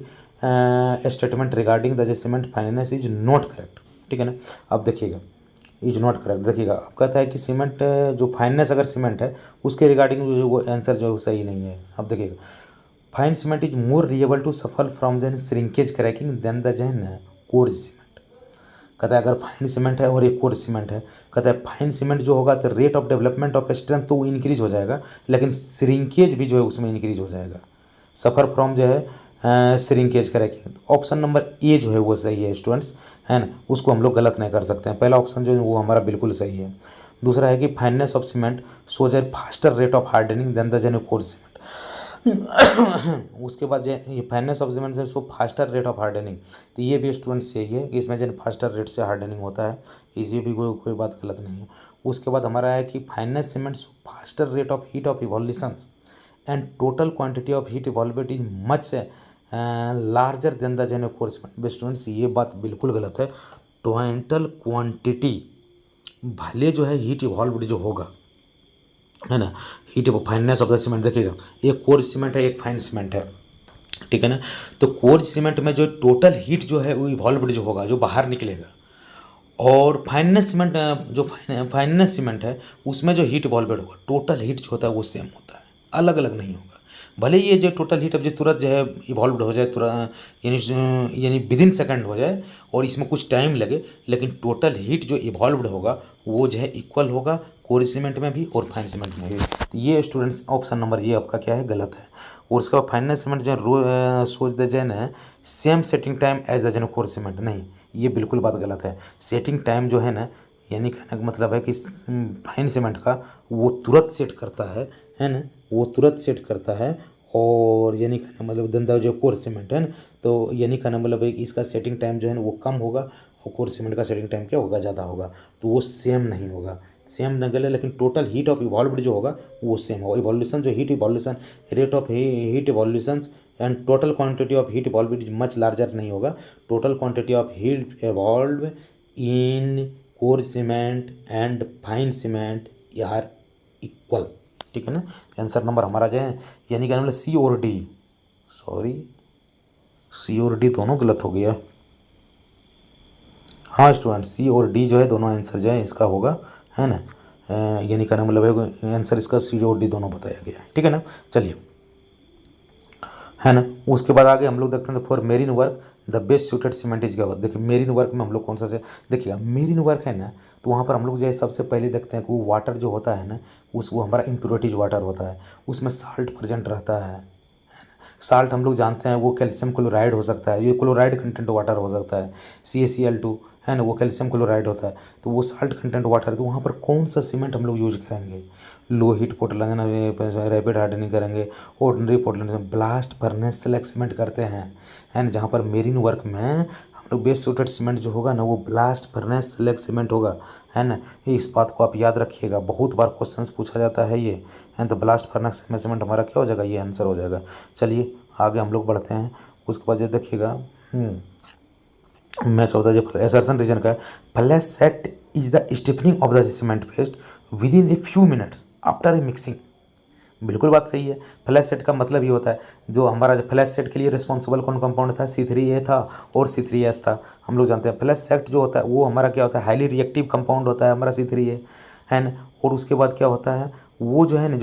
statement regarding the cement finance is not correct, ठीक है ना। अब देखिएगा इज नॉट करेक्ट, देखिएगा अब कहता है कि सीमेंट जो फाइननेस अगर सीमेंट है उसके रिगार्डिंग जो वो आंसर जो सही नहीं है। अब देखिएगा fine cement is more liable to suffer from जैन श्रिंकेज क्रैकिंग देन द जैन कोर्ज सीमेंट। कहता है अगर फाइन सीमेंट है और एक कोर्ज सीमेंट है, कहता है फाइन सीमेंट जो होगा तो rate of development of strength तो वो इंक्रीज हो जाएगा, लेकिन श्रिंकेज भी जो है उसमें इंक्रीज हो जाएगा। सफ़र फ्रॉम जो है श्रिंकेज करेंगे। तो ऑप्शन नंबर ए जो है वो सही है स्टूडेंट्स, है ना, उसको हम लोग गलत नहीं कर सकते हैं। पहला ऑप्शन जो है वो हमारा बिल्कुल सही है। दूसरा है कि fineness of cement shows a faster rate of hardening than the जेन कोर्ज सीमेंट। उसके बाद जो ये फाइननेस ऑफ सीमेंट से shows faster rate of hardening, तो ये भी स्टूडेंट सही है कि इसमें जो फास्टर रेट से हार्डनिंग होता है, इसी भी कोई बात गलत नहीं है। उसके बाद हमारा है कि fineness cement faster rate of heat of evolutions and total quantity of heat evolved is much larger than the जेन कोर्स। स्टूडेंट्स ये बात बिल्कुल गलत है। टोटल क्वांटिटी भले जो है हीट इवॉल्व्ड जो होगा, है ना, heat fineness of the cement देखिएगा, एक कोर्स सीमेंट है एक फाइन सीमेंट है, ठीक है ना। तो कोर्स सीमेंट में जो टोटल हीट जो है वो इवॉल्व्ड जो होगा जो बाहर निकलेगा, और फाइननेस सीमेंट जो फाइननेस सीमेंट है उसमें जो हीट इवॉल्वेड होगा टोटल हीट जो होता है वो सेम होता है, अलग अलग नहीं होगा। भले ये जो टोटल हीट अब जो तुरंत जो है इवॉल्व्ड हो जाए, तुरंत यानी विद इन सेकेंड हो जाए और इसमें कुछ टाइम लगे, लेकिन टोटल हीट जो इवॉल्व्ड होगा वो जो है इक्वल होगा कोर सीमेंट में भी और फाइन सीमेंट में भी। तो ये स्टूडेंट्स ऑप्शन नंबर ये आपका क्या है, गलत है। और उसके बाद फाइनल सीमेंट जो सोच द जैन है same setting time as the जैन कोर सीमेंट, नहीं ये बिल्कुल बात गलत है। सेटिंग टाइम जो है ना, यानी कहने का मतलब है कि फाइन सीमेंट का वो तुरंत सेट करता है ना, वो तुरंत सेट करता है, और यानी कहना मतलब धंधा जो कोर सीमेंट है ना, तो यानी कहना मतलब है कि इसका सेटिंग टाइम जो है ना वो कम होगा और कोर सीमेंट का सेटिंग टाइम क्या होगा, ज़्यादा होगा। तो वो सेम नहीं होगा, सेम न गले, लेकिन टोटल हीट ऑफ इवॉल्व्ड जो होगा वो सेम होगा। इवॉल्यूशन जो heat evolution rate of heat evolution and total quantity of heat evolved is much larger नहीं होगा। Total quantity of heat evolve in coarse cement and fine cement are equal, ठीक है ना। आंसर नंबर हमारा जो है यानी कि मतलब सी और डी, सॉरी सी और डी दोनों गलत हो गया। हाँ स्टूडेंट सी और डी जो है दोनों आंसर जो है इसका होगा, है ना, यानी कहना मतलब है आंसर इसका सी और डी दोनों बताया गया है, ठीक है ना। चलिए, है ना, उसके बाद आगे हम लोग देखते हैं for marine work the best suited cement is गवर। देखिए मेरीन वर्क में हम लोग कौन सा से देखिएगा, मेरीन वर्क है ना, तो वहाँ पर हम लोग जो है सबसे पहले देखते हैं कि वो वाटर जो होता है ना वो हमारा इम्प्योरिटीज वाटर होता है, उसमें साल्ट प्रेजेंट रहता है। साल्ट हम लोग जानते हैं वो कैल्शियम क्लोराइड हो सकता है, ये क्लोराइड कंटेंट वाटर हो सकता है, CaCl2 है ना, वो कैल्शियम क्लोराइड होता है, तो वो साल्ट कंटेंट वाटर है। तो वहाँ पर कौन सा सीमेंट हम लोग यूज करेंगे, low heat Portland rapid hardening करेंगे, ordinary Portland blast furnace select cement करते हैं, है ना, जहाँ पर मेरीन वर्क में हम लोग बेस्ट सूटेड सीमेंट जो होगा ना वो ब्लास्ट फर्नेस स्लैग सीमेंट होगा, है ना। इस बात को आप याद रखिएगा, बहुत बार क्वेश्चंस पूछा जाता है ये, है। तो ब्लास्ट फर्नेस सीमेंट हमारा क्या हो जाएगा, ये आंसर हो जाएगा। चलिए आगे हम लोग बढ़ते हैं। उसके बाद ये देखिएगा मैच ऑफ द जो एसर्शन रीजन का है, flash set is the stiffening of the cement paste with in a few minutes after a mixing. बिल्कुल बात सही है। फ्लैश सेट का मतलब ये होता है, जो हमारा फ्लैश सेट के लिए रिस्पॉन्सिबल कौन कंपाउंड था, C3A था और C3S था। हम लोग जानते हैं फ्लैश सेट जो होता है वो हमारा क्या होता है, हाईली रिएक्टिव कंपाउंड होता है हमारा C3A, है ना। और उसके बाद क्या होता है, वो जो है ना,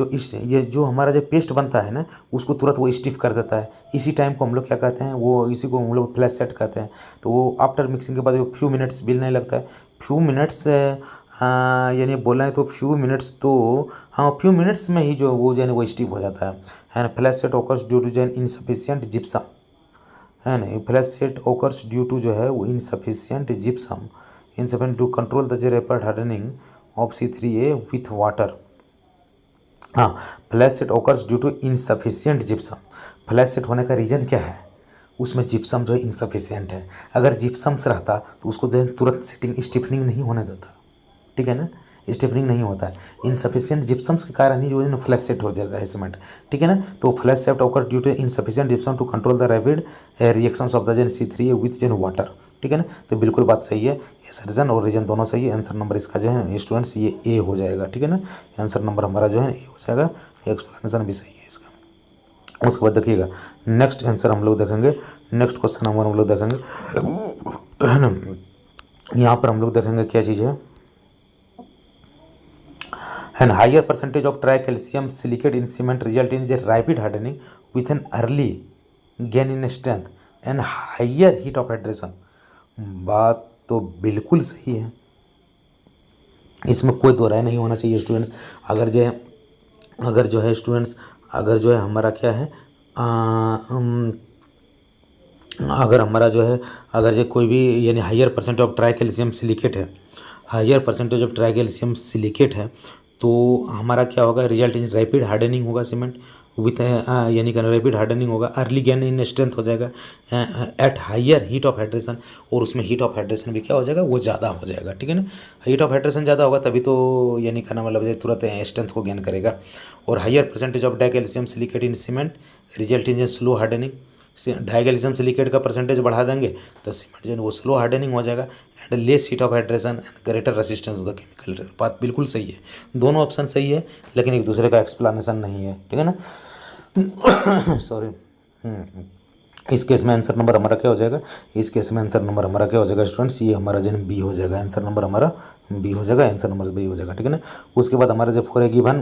ये जो हमारा जो पेस्ट बनता है ना, उसको तुरंत वो स्टिफ कर देता है। इसी टाइम को हम लोग क्या कहते हैं, वो इसी को हम लोग फ्लैश सेट कहते हैं। तो वो आफ्टर मिक्सिंग के बाद वो फ्यू मिनट्स भी नहीं लगता है, फ्यू मिनट्स यानी बोला है तो फ्यू मिनट्स, तो हाँ फ्यू मिनट्स में ही जो वो जो है वो स्टिफ हो जाता है ना। Flash set occurs due to जो इनसफिशियंट जिप्सम, है ना। Flash set occurs due to जो है वो insufficient gypsum, insufficient to control the rapid hardening of C3A with water. हाँ, flash set occurs due to insufficient gypsum. Flash set होने का reason क्या है, उसमें जिप्सम जो है इनसफिशियंट है। अगर जिप्सम्स रहता तो उसको जो है तुरंत सेटिंग स्टिफनिंग नहीं होने देता, ठीक है ना, स्टिफनिंग नहीं होता है। इनसफिशियंट जिप्सम्स के कारण ही जो है ना फ्लैश सेट हो जाता है सीमेंट, ठीक है ना। तो flash set occur due to insufficient gypsum to control the rapid reactions of the C3A with water, ठीक है ना। तो बिल्कुल बात सही है, ये रीजन और रीजन दोनों सही है। आंसर नंबर इसका जो है स्टूडेंट्स ये ए हो जाएगा, ठीक है ना। आंसर नंबर हमारा जो है ए हो जाएगा, एक्सप्लेनेशन भी सही है इसका। उसके बाद देखिएगा नेक्स्ट आंसर हम लोग देखेंगे, नेक्स्ट क्वेश्चन हम लोग देखेंगे, है ना। यहाँ पर हम लोग देखेंगे क्या चीज़ है, and higher percentage of tricalcium silicate in cement result in a rapid hardening with an early gain in strength and higher heat of hydration। बात तो बिल्कुल सही है, इसमें कोई दो राय नहीं होना चाहिए स्टूडेंट्स। अगर जो है स्टूडेंट्स, अगर जो है हमारा क्या है, अगर हमारा जो है, अगर जो कोई भी यानी higher percentage of tricalcium silicate है, higher percentage of tricalcium silicate है, तो हमारा क्या होगा, रिजल्ट इन रैपिड हार्डनिंग होगा सीमेंट विथ, यानी कि रैपिड हार्डनिंग होगा, अर्ली गेन इन स्ट्रेंथ हो जाएगा at higher heat of hydration, और उसमें हीट ऑफ हाइड्रेशन भी क्या हो जाएगा, वो ज़्यादा हो जाएगा, ठीक है ना। हीट ऑफ हाइड्रेशन ज़्यादा होगा तभी तो यानी कहना मतलब तुरंत स्ट्रेंथ को गेन करेगा। और higher percentage of dicalcium silicate in cement result in slow hardening. Dicalcium silicate का परसेंटेज बढ़ा देंगे तो सीमेंट जो है वो स्लो हार्डनिंग हो जाएगा and less heat of hydration and greater resistance of the chemical. बात बिल्कुल सही है, दोनों ऑप्शन सही है, लेकिन एक दूसरे का एक्सप्लेनेशन नहीं है, ठीक है ना। सॉरी। इस केस में आंसर नंबर हमारा क्या हो जाएगा, इस केस में आंसर नंबर हमारा क्या हो जाएगा स्टूडेंट्स, ये हमारा जो बी हो जाएगा, आंसर नंबर हमारा बी हो जाएगा, आंसर नंबर बी हो जाएगा, ठीक है ना। उसके बाद हमारा जो फॉर ए गिवन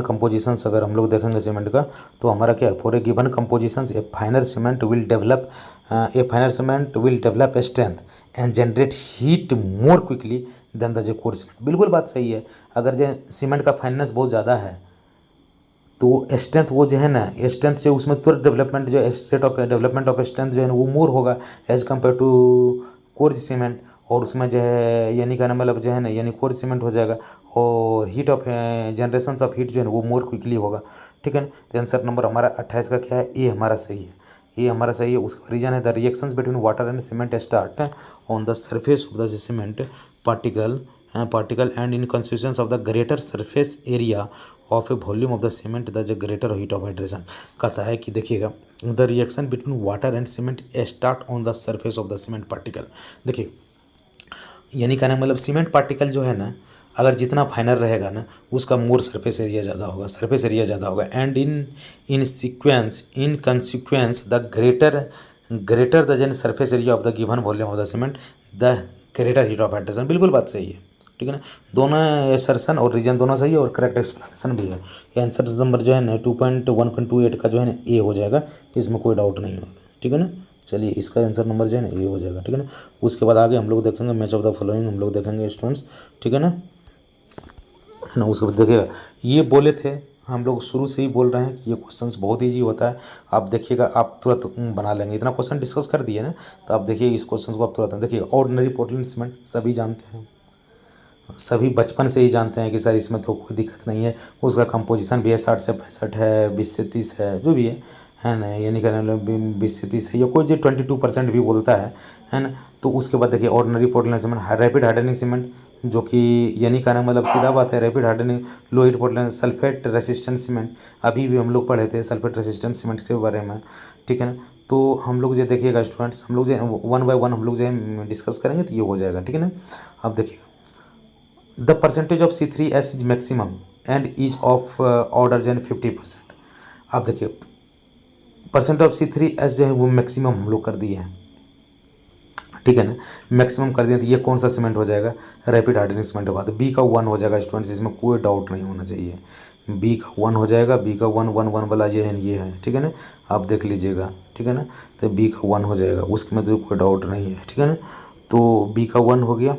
कंपोजिशंस अगर हम लोग देखेंगे सीमेंट का, तो हमारा क्या है, for a given compositions a finer cement will develop strength and generate heat more quickly than the coarse cement. बिल्कुल बात सही है, अगर जो सीमेंट का फाइननेस बहुत ज़्यादा है तो स्ट्रेंथ वो जो है ना, स्ट्रेंथ जो उसमें तुरंत डेवलपमेंट जो state of development of strength जो है ना वो मोर होगा एज कम्पेयर टू कोर्ज सीमेंट। और उसमें जो है यानी कहना मतलब जो है ना, यानी कोर्ज सीमेंट हो जाएगा और heat of generation of heat जो है ना वो मोर क्विकली होगा, ठीक है ना। तो आंसर नंबर हमारा 28 का क्या है, ए हमारा सही है, ये हमारा सही है। उसका रीजन है the reactions between water and cement start on the surface of the cement particle and in constituents of the greater surface area of a volume of the cement the greater heat of hydration। कहता है कि देखिएगा the reaction between water and cement start on the surface of the cement particle। देखिए यानी कहना मतलब cement particle जो है ना, अगर जितना फाइनर रहेगा ना उसका मोर सरफेस एरिया ज़्यादा होगा, and in consequence the greater the जन surface area of the given volume of the cement the greater heat of hydration. बिल्कुल बात सही है, ठीक है ना। दोनों एसर्शन और रीजन दोनों सही है और करेक्ट एक्सप्लेनेशन भी है। ये आंसर नंबर जो है ना 2.1.28 का जो है ना ए हो जाएगा, इसमें कोई डाउट नहीं होगा, ठीक है ना। चलिए इसका आंसर नंबर जो है ना ए हो जाएगा, ठीक है ना। उसके बाद आगे हम लोग देखेंगे मैच ऑफ द फॉलोइंग हम लोग देखेंगे स्टूडेंट्स, ठीक है ना। उसके बाद देखिएगा ये बोले थे, हम लोग शुरू से ही बोल रहे हैं कि ये क्वेश्चंस बहुत ईजी होता है। आप देखिएगा आप तुरंत बना लेंगे, इतना क्वेश्चन डिस्कस कर दिए ना, तो आप देखिए इस क्वेश्चन को आप तुरंत देखिए। ऑर्डिनरी पोर्टलैंड सीमेंट सभी जानते हैं, सभी बचपन से ही जानते हैं कि सर इसमें तो कोई दिक्कत नहीं है। उसका कंपोजिशन भी है 60 से 65 है, 20 से 30 है, जो भी है है ना, यानी कि 20 से 30 या कोई जो 22% भी बोलता है ना। तो उसके बाद देखिए ordinary Portland cement, rapid hardening cement, जो कि यानी कहना मतलब सीधा बात है, रैपिड हार्डनिंग, लो heat Portland, sulphate resistant cement, अभी भी हम लोग पढ़े थे सल्फेट रेसिस्टेंट सीमेंट के बारे में, ठीक है ना। तो हम लोग जो देखिएगा स्टूडेंट्स, हम लोग जो 1 बाय 1 हम लोग जो डिस्कस करेंगे तो ये हो जाएगा, ठीक है ना। अब देखिएगा the percentage of C3S is maximum and is of order जो है 50%। अब देखिए परसेंट ऑफ C3S जो है वो मैक्सिमम हम लोग कर दिए हैं, ठीक है ना, मैक्सिमम कर दिए। तो ये कौन सा सीमेंट हो जाएगा, रैपिड हार्डनिंग सीमेंट होगा। तो बी का 1 हो जाएगा स्टूडेंट्स, इसमें कोई डाउट नहीं होना चाहिए, बी का 1 हो जाएगा। बी का 1 वाला ये है, ठीक है ना, आप देख लीजिएगा, ठीक है ना। तो बी का 1 हो जाएगा, उसमें तो कोई डाउट नहीं है, ठीक है ना। तो बी का 1 हो गया,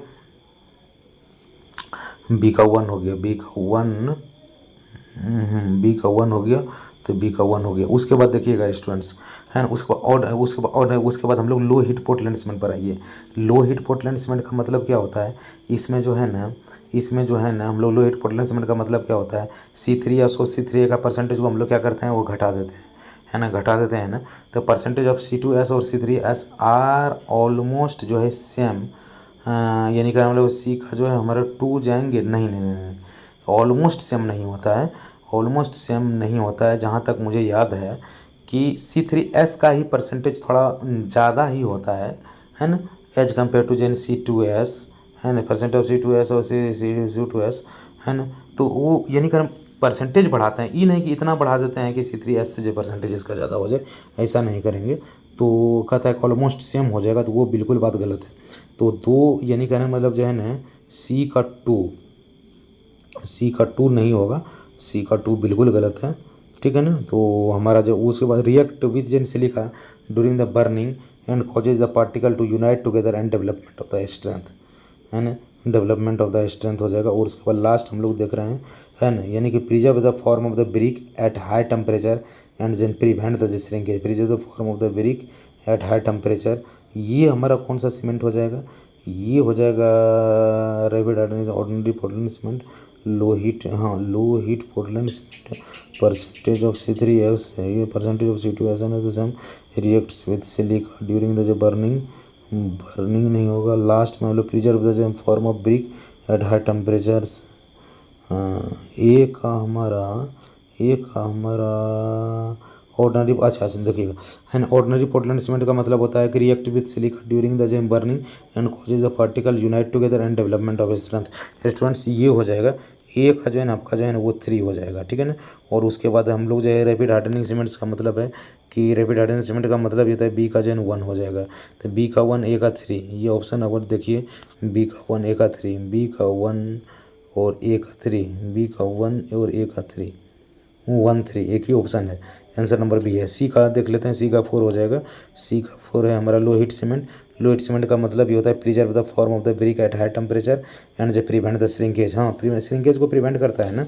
बी का 1 हो गया, बी का 1, बी का 1 हो गया। तो बी का 1 हो गया। उसके बाद देखिएगा स्टूडेंट्स, है ना, उसके बाद हम लोग लो हीट पोर्टलैंड सीमेंट पर आइए। लो हीट पोर्टलैंड सीमेंट का मतलब क्या होता है, इसमें जो है ना हम लोग लो हीट पोर्टलैंड सीमेंट का मतलब क्या होता है, C3 का परसेंटेज को हम लोग क्या करते हैं, वो घटा देते हैं, है ना, घटा देते हैं ना। तो परसेंटेज ऑफ C2S और C3S आर ऑलमोस्ट जो है सेम, यानी कि हम लोग सी का जो है हमारा 2 जाएंगे, नहीं, ऑलमोस्ट सेम नहीं होता है, ऑलमोस्ट सेम नहीं होता है। जहाँ तक मुझे याद है कि C3S का ही परसेंटेज थोड़ा ज़्यादा ही होता है ना, as compared to gen C2S, है ना, परसेंट ऑफ C2S और C2S, है ना। तो वो यानी कि हम परसेंटेज बढ़ाते हैं, ये नहीं कि इतना बढ़ा देते हैं कि C3S से जो परसेंटेज इसका ज़्यादा हो जाए, ऐसा नहीं करेंगे। तो कहता है कि ऑलमोस्ट सेम हो जाएगा, तो वो बिल्कुल बात गलत है। तो 2 यानी कहने मतलब जो है ना सी का 2 नहीं होगा, सी का 2 बिल्कुल गलत है, ठीक है ना। तो हमारा जो उसके बाद रिएक्ट विद जेन silica during the burning and causes the particle to unite together and development of the strength, है ना, डेवलपमेंट ऑफ द स्ट्रेंथ हो जाएगा। और उसके बाद लास्ट हम लोग देख रहे हैं, है ना, यानी कि preserve the form of the brick at high temperature and then prevent the shrinkage, preserve the form of the brick at high temperature. ये हमारा कौन सा सीमेंट हो जाएगा, ये हो जाएगा rapid hardening ordinary Portland cement, low heat, हाँ low heat Portland cement. Percentage of C3S है ये, परसेंटेज ऑफ C2S है ना, तो same reacts with silica during the जो बर्निंग नहीं होगा। लास्ट में हम लोग preserve the same form of brick at high temperatures. एक का हमारा ऑर्डिनरी, अच्छा देखिएगा, है ना, ऑर्डिनरी पोर्टलैंड सीमेंट का मतलब होता है कि react with silica during the जेम burning and causes the particle unite together and development of strength. Students ये हो जाएगा, एक का जो है ना आपका जो है ना वो 3 हो जाएगा, ठीक है ना। और उसके बाद हम लोग जो है रैपिड हार्डनिंग सीमेंट्स का मतलब है कि रैपिड हार्डनिंग सीमेंट का मतलब ये होता है बी का जो है 1 हो जाएगा। तो बी का 1, ए का 3, ये ऑप्शन अगर देखिए, बी का 1, ए का 3, बी का 1 और ए का 3, बी का 1 और ए का 3, 1 3 एक ही ऑप्शन है, आंसर नंबर बी है। सी का देख लेते हैं, सी का 4 हो जाएगा, सी का 4 है हमारा लो heat cement. Low heat cement का मतलब ये होता है preserve the form of the brick at high temperature and जो प्रिवेंट द श्रिंकेज, हाँ श्रिंकेज को प्रिवेंट करता है ना।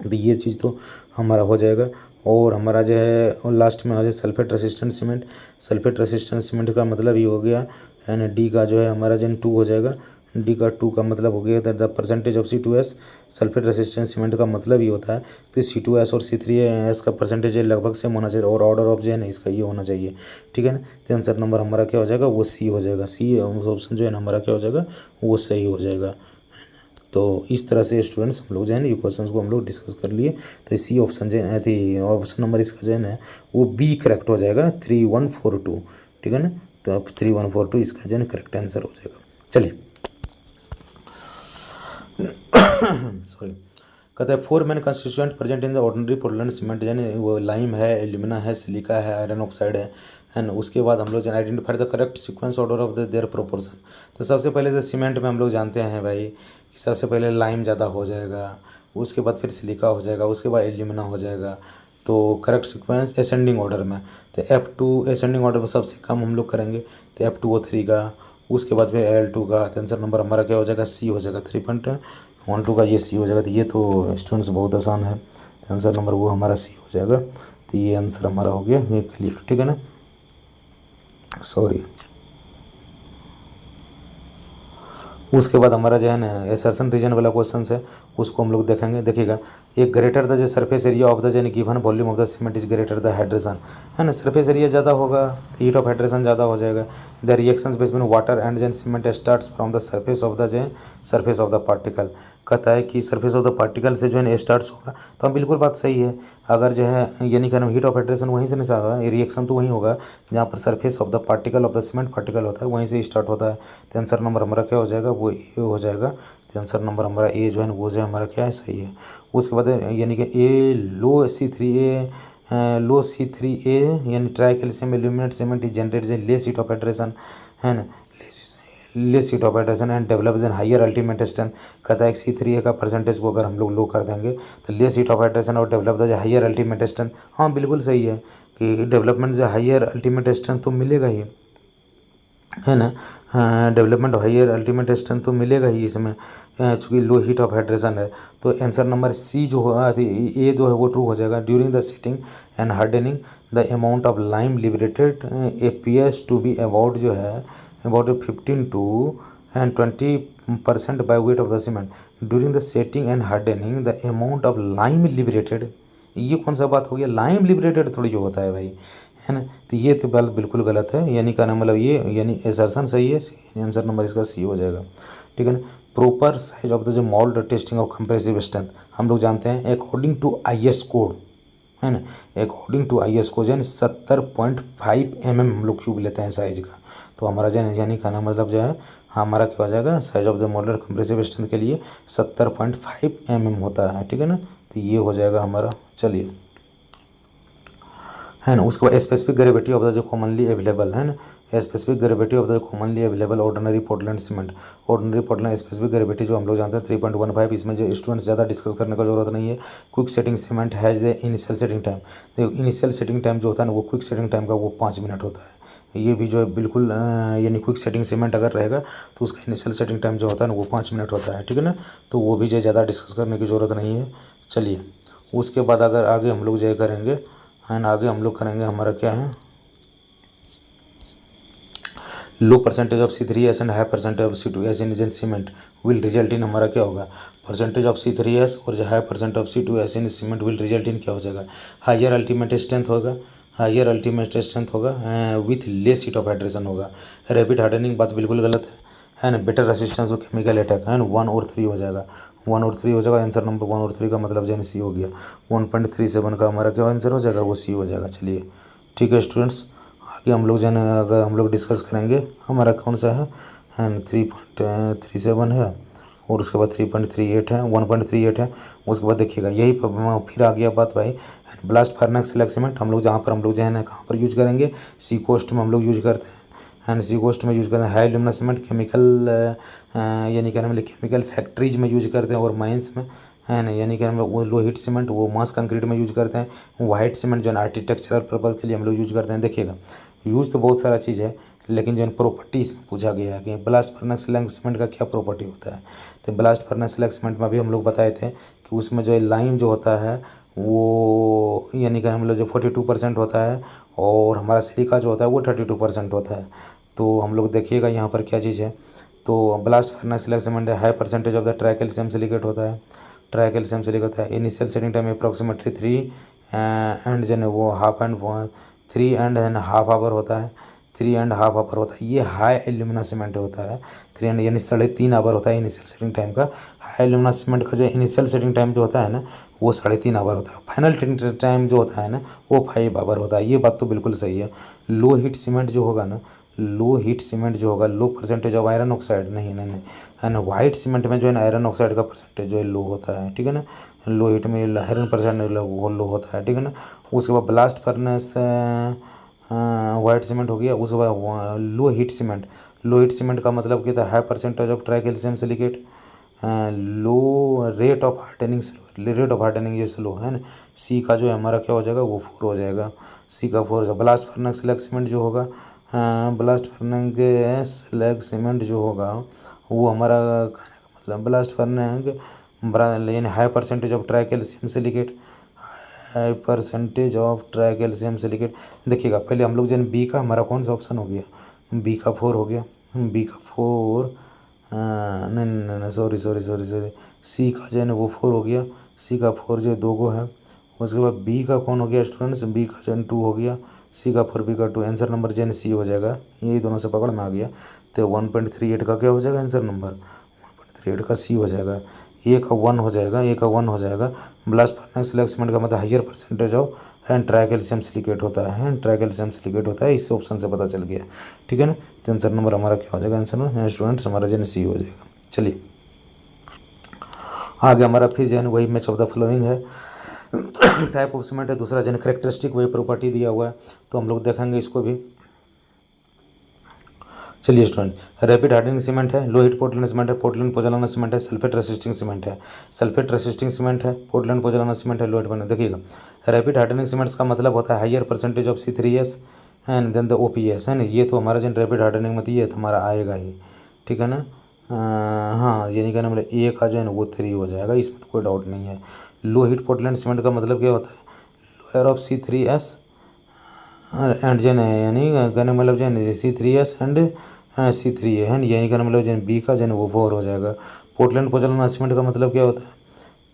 तो ये चीज़ तो हमारा हो जाएगा। और हमारा जो है लास्ट में आ जाए sulphate resistant cement. Sulphate resistant cement का मतलब ये हो गया, है ना, डी का जो है हमारा जो 2 हो जाएगा। डी का 2 का मतलब हो गया the percentage of C2S। Sulphate resistant cement का मतलब ये होता है कि C2S और C3S का परसेंटेज लगभग सेम होना चाहिए, और ऑर्डर ऑफ जो है ना इसका ये होना चाहिए, ठीक है ना। तो आंसर नंबर हमारा क्या हो जाएगा, वो सी हो जाएगा। सी ऑप्शन जो है ना हमारा क्या हो जाएगा, वो सही हो जाएगा। तो इस तरह से स्टूडेंट्स हम लोग जो है ना ये क्वेश्चंस को हम लोग डिस्कस कर लिए। तो सी ऑप्शन जो है थी, ऑप्शन नंबर इसका जो है ना वो बी करेक्ट हो जाएगा, 3142, ठीक है ना। तो अब 3142 इसका जो है करेक्ट आंसर हो जाएगा। चलिए सॉरी, कहता है 4 main constituent present in the ordinary Portland cement, यानी वो लाइम है, एल्यूमिना है, सिलिका है, आयरन ऑक्साइड है ना। उसके बाद हम लोग identify the correct sequence order of the their proportion. तो सबसे पहले तो सीमेंट में हम लोग जानते हैं भाई कि सबसे पहले लाइम ज़्यादा हो जाएगा, उसके बाद फिर सिलिका हो जाएगा, उसके बाद एल्यूमिना हो जाएगा। तो करेक्ट सीक्वेंस असेंडिंग ऑर्डर में, तो F2 असेंडिंग ऑर्डर में सबसे कम हम लोग करेंगे, तो F2O3 का, उसके बाद फिर L2 का। आंसर नंबर हमारा क्या हो जाएगा, सी हो जाएगा, 3.12 का ये सी हो जाएगा। तो ये तो स्टूडेंट्स बहुत आसान है, तो आंसर नंबर वो हमारा सी हो जाएगा। तो ये आंसर हमारा हो गया, ये क्लियर, ठीक है ना। सॉरी, उसके बाद हमारा जो है ना एसर्शन रीजन वाला क्वेश्चन है, उसको हम लोग देखेंगे। देखिएगा, एक ग्रेटर द जो सरफेस एरिया ऑफ द जो given volume of the cement is greater the hydration, है ना, सरफेस एरिया ज़्यादा होगा तो हीट ऑफ हाइड्रेशन ज़्यादा हो जाएगा। The reactions between water and जन cement starts from the surface of the जो सरफेस ऑफ द पार्टिकल, कहता है कि सरफेस ऑफ द पार्टिकल से जो है स्टार्ट्स होगा। तो हम बिल्कुल बात सही है, अगर जो है यानी कि हीट ऑफ हाइड्रेशन वहीं से नहीं होगा, रिएक्शन तो वहीं होगा जहाँ पर surface of the particle of the cement particle होता है, वहीं से स्टार्ट होता है। तो आंसर नंबर हमारा क्या हो जाएगा, वो ए हो जाएगा। तो आंसर नंबर हमारा ए जो है वो जो हमारा क्या है, सही है। उसके बाद यानी कि ए लो C3A यानी tricalcium aluminate cement is generate a less heat of hydration, है ना, less heat of hydration and develop an higher ultimate strength. कहता है C3A का परसेंटेज को अगर हम लोग लो कर देंगे तो लेस हीट ऑफ हाइड्रेशन और develop the higher ultimate strength. हाँ बिल्कुल सही है कि डेवलपमेंट जो हायर अल्टीमेट स्ट्रेंथ तो मिलेगा ही, है ना, डेवलपमेंट हायर अल्टीमेट स्ट्रेंथ तो मिलेगा ही इसमें, चूँकि लो हीट ऑफ हाइड्रेशन है। तो आंसर नंबर सी जो होगा, ए जो है वो ट्रू हो जाएगा। During the setting and hardening the amount of lime liberated appears to be about जो है about 15 to 20% by weight of the cement. During the setting and hardening the amount of lime liberated, ये कौन सा बात हो गया, lime liberated थोड़ी जो होता है भाई, है ना। तो ये तो बात बिल्कुल गलत है, यानी क्या नाम मतलब ये यानी एसर्शन सही है, यानी आंसर नंबर इसका सी हो जाएगा, ठीक है ना। प्रॉपर साइज ऑफ द जो mould testing of compressive strength हम लोग जानते हैं अकॉर्डिंग टू IS कोड, है ना, अकॉर्डिंग टू IS कोड यानी 70.5 mm हम लोग क्यूब लेते हैं साइज का। तो हमारा जो है यानी कहना मतलब जो है हमारा क्या हो जाएगा, size of the model compressive strength के लिए 70.5 mm होता है, ठीक है ना। तो ये हो जाएगा हमारा, चलिए, है ना। उसके बाद स्पेसिफिक ग्रेविटी ऑफ द जो कॉमनली अवेलेबल, है ना, specific gravity of the commonly available ordinary Portland cement. Ordinary Portland specific gravity जो हम लोग जानते हैं 3.15। इसमें जो स्टूडेंट्स ज़्यादा डिस्कस करने का जरूरत नहीं है। Quick setting cement has the initial setting time, देखो इनिशियल सेटिंग टाइम जो होता है ना वो क्विक सेटिंग टाइम का वो 5 मिनट होता है। ये भी जो है बिल्कुल यानी क्विक सेटिंग सीमेंट अगर रहेगा तो उसका इनिशियल सेटिंग टाइम जो होता है ना वो 5 मिनट होता है, ठीक है ना। तो वो भी जो ज़्यादा डिस्कस करने की ज़रूरत नहीं है। चलिए, उसके बाद अगर आगे हम लोग जो करेंगे एंड आगे हम लोग करेंगे हमारा क्या है, low percentage of C3S and high percentage of C2S in cement will result in, हमारा क्या होगा, परसेंटेज ऑफ C3S और जो high percent of C2S in cement will result in क्या हो जाएगा, हायर अल्टीमेट स्ट्रेंथ होगा, हायर अल्टीमेट स्ट्रेंथ होगा with less heat of hydration होगा। रैपिड हार्डनिंग बात बिल्कुल गलत है ना। बेटर रेसिस्टेंस और केमिकल अटैक, है ना, 1 और 3 हो जाएगा, 1 और 3 हो जाएगा। आंसर नंबर 1 और 3 का मतलब जो सी हो गया। 1.37 का हमारा क्या आंसर हो जाएगा, वो सी हो जाएगा। चलिए ठीक है स्टूडेंट्स, आगे हम लोग जो है अगर हम लोग डिस्कस करेंगे हमारा कौन सा है ना 3.37 है और उसके बाद 3.38 है, 1.38 है। उसके बाद देखिएगा यही फिर आ गया बात भाई, ब्लास्ट फर्नेस स्लैग सीमेंट हम लोग जहाँ पर हम लोग जो है ना कहाँ पर यूज करेंगे, सी कोस्ट में हम लोग यूज करते हैं, एंड सी कोस्ट में यूज करते हैं। हाई एल्यूमिना सीमेंट केमिकल यानी क्या नाम केमिकल फैक्ट्रीज में यूज करते हैं और माइंस में, है ना, यानी कि हम लोग वो लो हीट सीमेंट वो मास कंक्रीट में यूज करते हैं। वाइट सीमेंट जो है आर्किटेक्चरल पर्पज़ के लिए हम लोग यूज करते हैं। देखिएगा यूज तो बहुत सारा चीज़ है लेकिन जो है प्रॉपर्टी इसमें पूछा गया है कि ब्लास्ट फर्नेस स्लैग सीमेंट का क्या प्रॉपर्टी होता है। तो ब्लास्ट फर्नेस स्लैग सीमेंट में भी हम लोग बताए थे कि उसमें जो है लाइम जो होता है वो यानी कि हम लोग जो 42% होता है और हमारा सिलिका जो होता है वो 32% होता है। तो हम लोग देखिएगा यहाँ पर क्या चीज़ है, तो blast furnace slag cement high percentage of the try calcium silicate होता है, ट्राई कैल्शियम सिलिकेट होता है। Initial setting time approximately 3 and जो है वो हाफ एंड 3.5 आवर होता है, 3.5 आवर होता है। ये हाई एल्यूमिना सीमेंट होता है, 3 यानी 3.5 आवर होता है इनिशियल सेटिंग टाइम का। हाई एल्यूमिना सीमेंट का जो इनिशियल सेटिंग टाइम जो होता है ना वो 3.5 आवर होता है। फाइनल टाइम जो होता है ना वो 5 आवर होता है। ये बात तो बिल्कुल सही है। लो हीट सीमेंट जो होगा ना, लो हीट सीमेंट जो होगा, लो परसेंटेज ऑफ आयरन ऑक्साइड, नहीं है ना, वाइट सीमेंट में जो है ना आयरन ऑक्साइड का परसेंटेज जो है लो होता है, ठीक है ना। लो हीट में आयरन परसेंट वो लो होता है, ठीक है ना। उसके बाद ब्लास्ट फर्नेस वाइट सीमेंट हो गया। उसके बाद low heat cement, low heat cement का मतलब क्या था, high percentage of try calcium silicate, low rate of hardening, rate of hardening ये स्लो, है ना। सी का जो है हमारा क्या हो जाएगा, वो 4 हो जाएगा, सी का 4 हो जाएगा। ब्लास्ट फर्नेस स्लैग सीमेंट जो होगा, ब्लास्ट फर्नेस स्लैग सीमेंट जो होगा वो हमारा कहने का मतलब ब्लास्ट फर्नेस यानी high percentage of try calcium silicate, high percentage of try calcium silicate. देखिएगा पहले हम लोग जन बी का हमारा कौन सा ऑप्शन हो गया, बी का 4 हो गया, बी का 4 नहीं नहीं नहीं, सॉरी सॉरी सॉरी सॉरी, सी का जो है ना वो 4 हो गया, सी का 4 जो है 2 को है। उसके बाद बी का कौन हो गया स्टूडेंट्स, बी का जो है 2 हो गया, सी का 4 बी का 2, आंसर नंबर जो है सी हो जाएगा। यही दोनों से पकड़ में आ गया, तो 1.38 का क्या हो जाएगा आंसर नंबर, 1.38 का सी हो जाएगा। ए का 1 हो जाएगा, ए का 1 हो जाएगा। ब्लास्ट फर्नेस स्लैग सीमेंट का मतलब higher percentage of and tricalcium silicate होता है, ट्राइकैल्शियम सिलिकेट होता है, इस ऑप्शन से पता चल गया, ठीक है ना। तो आंसर नंबर हमारा क्या हो जाएगा, आंसर नंबर स्टूडेंट्स हमारा जो है सी हो जाएगा। चलिए आगे हमारा फिर जो है वही मैच ऑफ द फ्लोइंग है, टाइप ऑफ सीमेंट है, दूसरा जो है करेक्टरिस्टिक वही प्रॉपर्टी दिया हुआ है, तो हम लोग देखेंगे इसको भी। चलिए स्टूडेंट, रैपिड हार्डनिंग सीमेंट है, लो हीट पोर्टलैंड सीमेंट है, पोर्टलैंड पोज़ोलाना सीमेंट है, सल्फेट रेसिस्टिंग सीमेंट है, सल्फेट रेसिस्टिंग सीमेंट है, पोर्टलैंड पोज़ोलाना सीमेंट है, लो हीट बने। देखिएगा रैपिड हार्डनिंग सीमेंट्स का मतलब होता है higher percentage of C3S and then the OPS, है ना। ये तो हमारा जो रैपिड हार्डनिंग मतलब ये तो हमारा आएगा ही, ठीक है ना। हाँ यानी कहना मतलब ए का जो है ना वो 3 हो जाएगा, इसमें तो कोई डाउट नहीं है। लो हीट पोर्टलैंड सीमेंट का मतलब क्या होता है, लोअर ऑफ C3S एंड जन है, यानी कहने मतलब जन C3S एंड C3 है, यानी कहने मतलब जन बी का जन वो 4 हो जाएगा। पोर्टलैंड पोज़ोलाना सीमेंट का मतलब क्या होता है,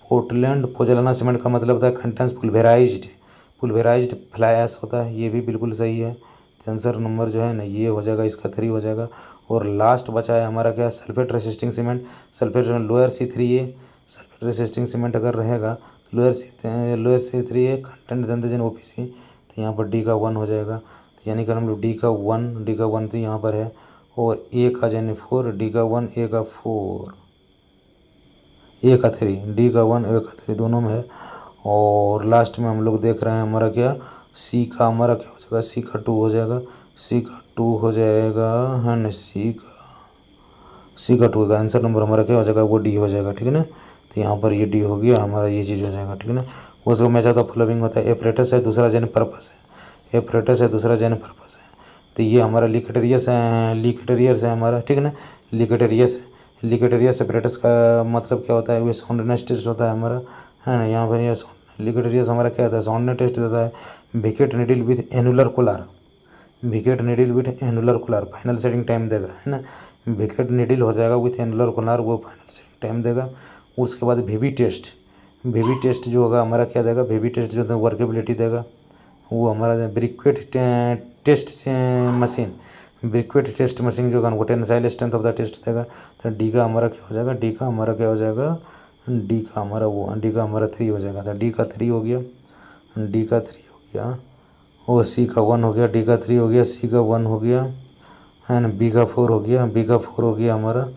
पोर्टलैंड पोज़ोलाना सीमेंट का मतलब होता है कंटेंस पुलवेराइज्ड फ्लाई ऐश होता है, ये भी बिल्कुल सही है। तो आंसर नंबर जो है ना ये हो जाएगा, इसका 3 हो जाएगा। और लास्ट बचा है हमारा क्या, sulphate resisting cement, sulphate lower C3A, sulphate resisting cement अगर रहेगा लोअर C3A कंटेंट देन जन OPC, तो यहाँ पर डी का 1 हो जाएगा। तो यानी कि हम लोग डी का 1 तो यहाँ पर है, और ए का यानी 4, डी का 1 ए का 4 ए का 3, डी का 1 ए का 3 दोनों में है। और लास्ट में हम लोग देख रहे हैं हमारा क्या, सी का हमारा क्या हो जाएगा, सी का 2 हो जाएगा, सी का 2 हो जाएगा है ना, सी का 2 का आंसर नंबर हमारा क्या हो जाएगा, वो डी हो जाएगा, ठीक है ना। तो यहाँ पर ये डी हो गया हमारा, ये चीज़ हो जाएगा, ठीक है ना। उसको मैं ज़्यादा फ्लोविंग होता है, एपरेटस है, दूसरा जेन पर्पस है, एपरेटस है, दूसरा जेन पर्पस है। तो ये हमारा लिकेटेरियस है हमारा, ठीक है ना। लिकेटेरियस एपरेटस का मतलब क्या होता है, वो साउंडनेस टेस्ट होता है हमारा, है ना। यहाँ पर ये लिकेटेरियस हमारा क्या होता है, साउंडनेस टेस्ट देता है। Wicket needle with annular Kolar, wicket needle with annular Kolar final setting time देगा, है ना। विकेट नीडल हो जाएगा विथ एनुलर कोलार, वो फाइनल सेटिंग टाइम देगा। उसके बाद वीवी टेस्ट जो होगा हमारा क्या देगा, वीवी टेस्ट जो है वर्केबिलिटी देगा, वो हमारा ब्रिक्वेट टेस्ट मशीन जो होगा वो tensile strength of the test देगा। तो डी का हमारा क्या हो जाएगा, डी का हमारा 3 हो जाएगा। तो डी का 3 हो गया, डी का 3 हो गया, और सी का 1 हो गया, डी का 3 हो गया, सी का 1 हो गया, है ना। बी का 4 हो गया, बी का 4 हो गया हमारा,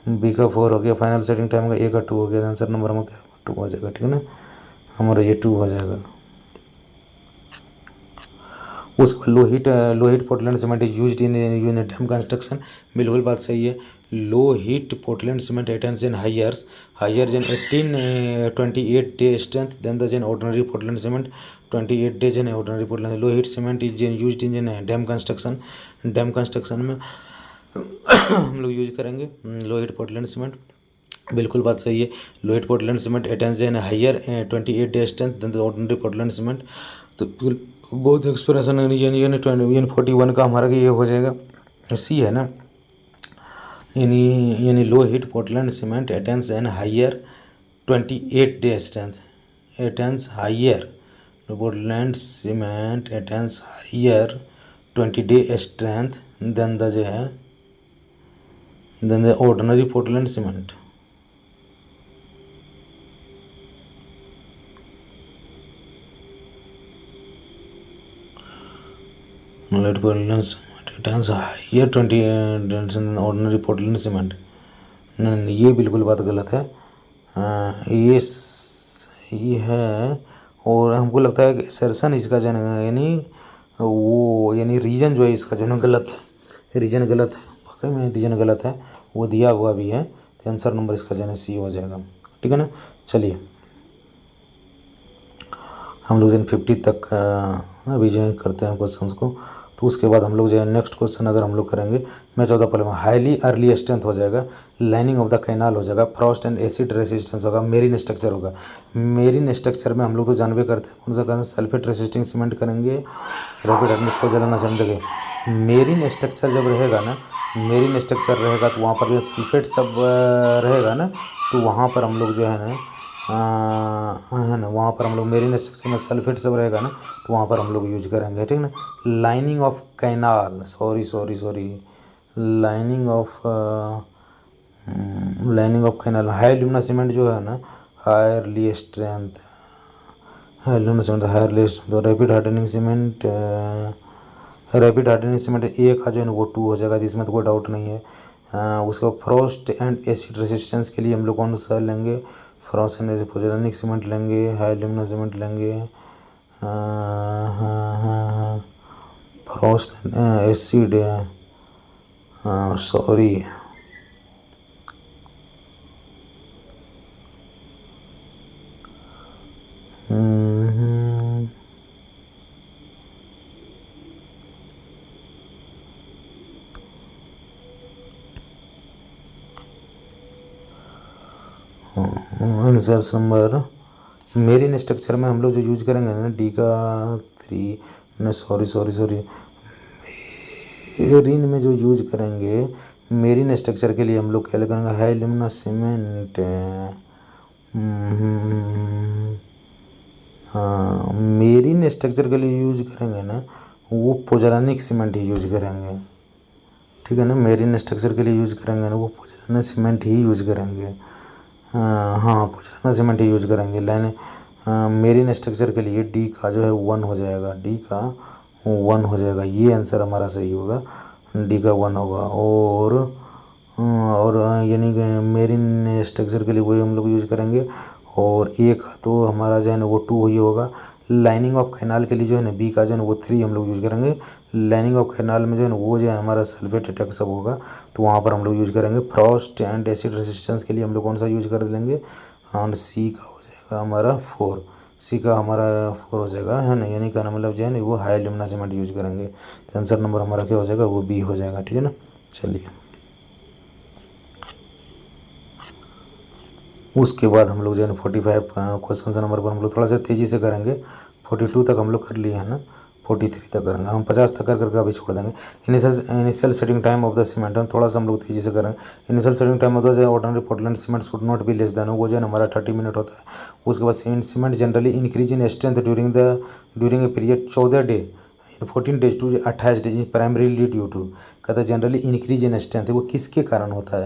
बी का 4 हो गया। फाइनल सेटिंग टाइम का ए का 2 हो गया, आंसर नंबर हमारा क्या 2 हो जाएगा, ठीक है ना। हमारा ये 2 हो जाएगा। उसके बाद low heat Portland cement is used in unit dam construction, बिल्कुल बात सही है। Low heat Portland cement attains in higher जन 28 डे स्ट्रेंथ देन द जन ordinary Portland cement 28 days in ordinary Portland. Low heat cement is used in dam construction में हम लोग use करेंगे लो हीट पोर्टलैंड सीमेंट, बिल्कुल बात सही है। Low heat Portland cement attains in higher 28 day strength then the ordinary Portland cement. तो बहुत एक्सप्रेशन यानी 41 का हमारा ये हो जाएगा, सी है ना। यानी low heat Portland cement attains an higher 28 day strength, attains higher Portland cement attains higher 20 day strength then the जो है than the ordinary Portland cement. Higher 20 ordinary Portland cement, नहीं ये बिल्कुल बात गलत है। ये सही है, और हमको लगता है कि सर्सन इसका जो है यानी रीजन जो है इसका जो है गलत है, रीजन गलत है, वाकई में रीजन गलत है, वो दिया हुआ भी है। तो आंसर नंबर इसका जो है सी हो जाएगा, ठीक है ना। चलिए हम लोग जो 50 तक अभी जो है करते हैं क्वेश्चंस को, तो उसके बाद हम लोग जो है नेक्स्ट क्वेश्चन अगर हम लोग करेंगे मैं 14 पहले में हाईली अर्ली स्ट्रेंथ हो जाएगा, लाइनिंग ऑफ द कैनाल हो जाएगा, फ्रॉस्ट एंड एसिड रेसिस्टेंस होगा, मेरिन स्ट्रक्चर होगा। मेरिन स्ट्रक्चर में हम लोग तो जानबे करते हैं कौन सा करें, सल्फेट रेसिस्टिंग सीमेंट करेंगे, रैपिड हार्डनिंग को जलाना सीमेंट देंगे। मेरिन स्ट्रक्चर जब रहेगा ना मेरिन स्ट्रक्चर रहेगा तो वहाँ पर जो सल्फेट सब रहेगा ना, तो वहाँ पर हम लोग जो है ना है ना, वहाँ पर हम लोग मेरिन स्ट्रक्चर में सल्फेट सब रहेगा ना, तो वहाँ पर हम लोग यूज करेंगे, ठीक है ना। Lining of canal, sorry lining of canal, high alumina cement जो है ना, high early strength, high alumina cement high early strength, rapid hardening cement एक का जो है ना वो 2 हो जाएगा, इसमें तो कोई डाउट नहीं है। उसके बाद फ्रॉस्ट एंड एसिड रेजिस्टेंस के लिए हम लोग कौन सा लेंगे, फ्रॉस्ट एंड एसिड पोजोलानिक सीमेंट लेंगे, हाई ल्यूमिना सीमेंट लेंगे, Frost acid, sorry answers number, marine structure में हम लोग जो यूज करेंगे ना डी का 3, सॉरी मेरिन में जो यूज करेंगे, मेरिन स्ट्रक्चर के लिए हम लोग क्या लगाएंगे, हाई ल्यूमिना सीमेंट, हाँ मेरिन स्ट्रक्चर के लिए यूज करेंगे ना वो पोजोलानिक सीमेंट ही यूज करेंगे, ठीक है ना। मेरिन स्ट्रक्चर के लिए यूज करेंगे ना वो पोजोलानिक सीमेंट ही यूज करेंगे, हाँ पोजोलानिक सीमेंट ही यूज करेंगे। लाइन मेरिन स्ट्रक्चर के लिए डी का जो है 1 हो जाएगा, डी का 1 हो जाएगा, ये आंसर हमारा सही होगा, डी का 1 होगा। और यानी कि मेरिन स्ट्रक्चर के लिए वही हम लोग यूज करेंगे, और ए का तो हमारा जो है ना वो 2 ही होगा। लाइनिंग ऑफ कैनाल के लिए जो है ना बी का जो है ना वो 3 हम लोग यूज करेंगे। लाइनिंग ऑफ कैनाल में जो है ना वो जो है हमारा सल्फेट अटैक सब होगा, तो वहाँ पर हम लोग यूज करेंगे। फ्रॉस्ट एंड एसिड रेजिस्टेंस के लिए हम लोग कौन सा यूज कर लेंगे, और सी का हो जाएगा हमारा 4, सी का हमारा 4 हो जाएगा, है ना। यानी कहना मतलब जो है ना वो हाई ल्यूमिना सीमेंट यूज करेंगे, तो आंसर नंबर हमारा क्या हो जाएगा, वो बी हो जाएगा, ठीक है ना। चलिए उसके बाद हम लोग जो है ना 45 क्वेश्चन नंबर पर हम लोग थोड़ा सा तेज़ी से करेंगे। 42 तक हम लोग कर लिए हैं ना, 43 तक करेंगे हम, 50 तक कर करके अभी छोड़ देंगे। Initial setting time of the cement, हम थोड़ा सा हम लोग तेज़ी से करेंगे। Initial setting time of the जो ordinary Portland cement should not be less than, वो जो है ना हमारा 30 मिनट होता है। उसके बाद cement generally increase in strength during a period 14 day 14 days to 28 days primarily due to, कहता है जनरली इंक्रीज इन स्ट्रेंथ, वो किसके कारण होता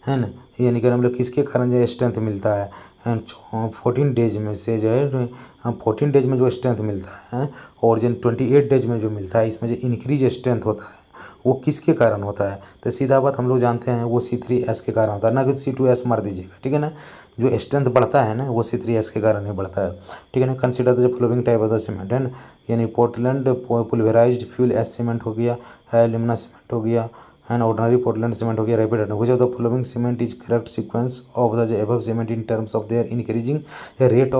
है ना। यानी कि हम लोग किसके कारण जो स्ट्रेंथ मिलता है, 14 डेज में से जो है 14 डेज में जो स्ट्रेंथ मिलता है, और जो 28 डेज में जो मिलता है, इसमें जो इंक्रीज स्ट्रेंथ होता है वो किसके कारण होता है, तो सीधा बात हम लोग जानते हैं वो C3S के कारण होता है, ना कि C2S मार दीजिएगा, ठीक है ना। जो स्ट्रेंथ बढ़ता है ना वो C3S के कारण ही बढ़ता है, ठीक है ना। Consider the flowing type of the cement, है ना, यानी पोर्टलैंड पुलवेराइज्ड फ्यूल एस सीमेंट हो गया, हाई ल्यूमिना सीमेंट हो गया, एंड ऑर्डिनरी पोर्टलैंड सीमेंट हो गया, rapid hardening. Which of the following cement is correct sequence of the above cement in terms of their increasing rate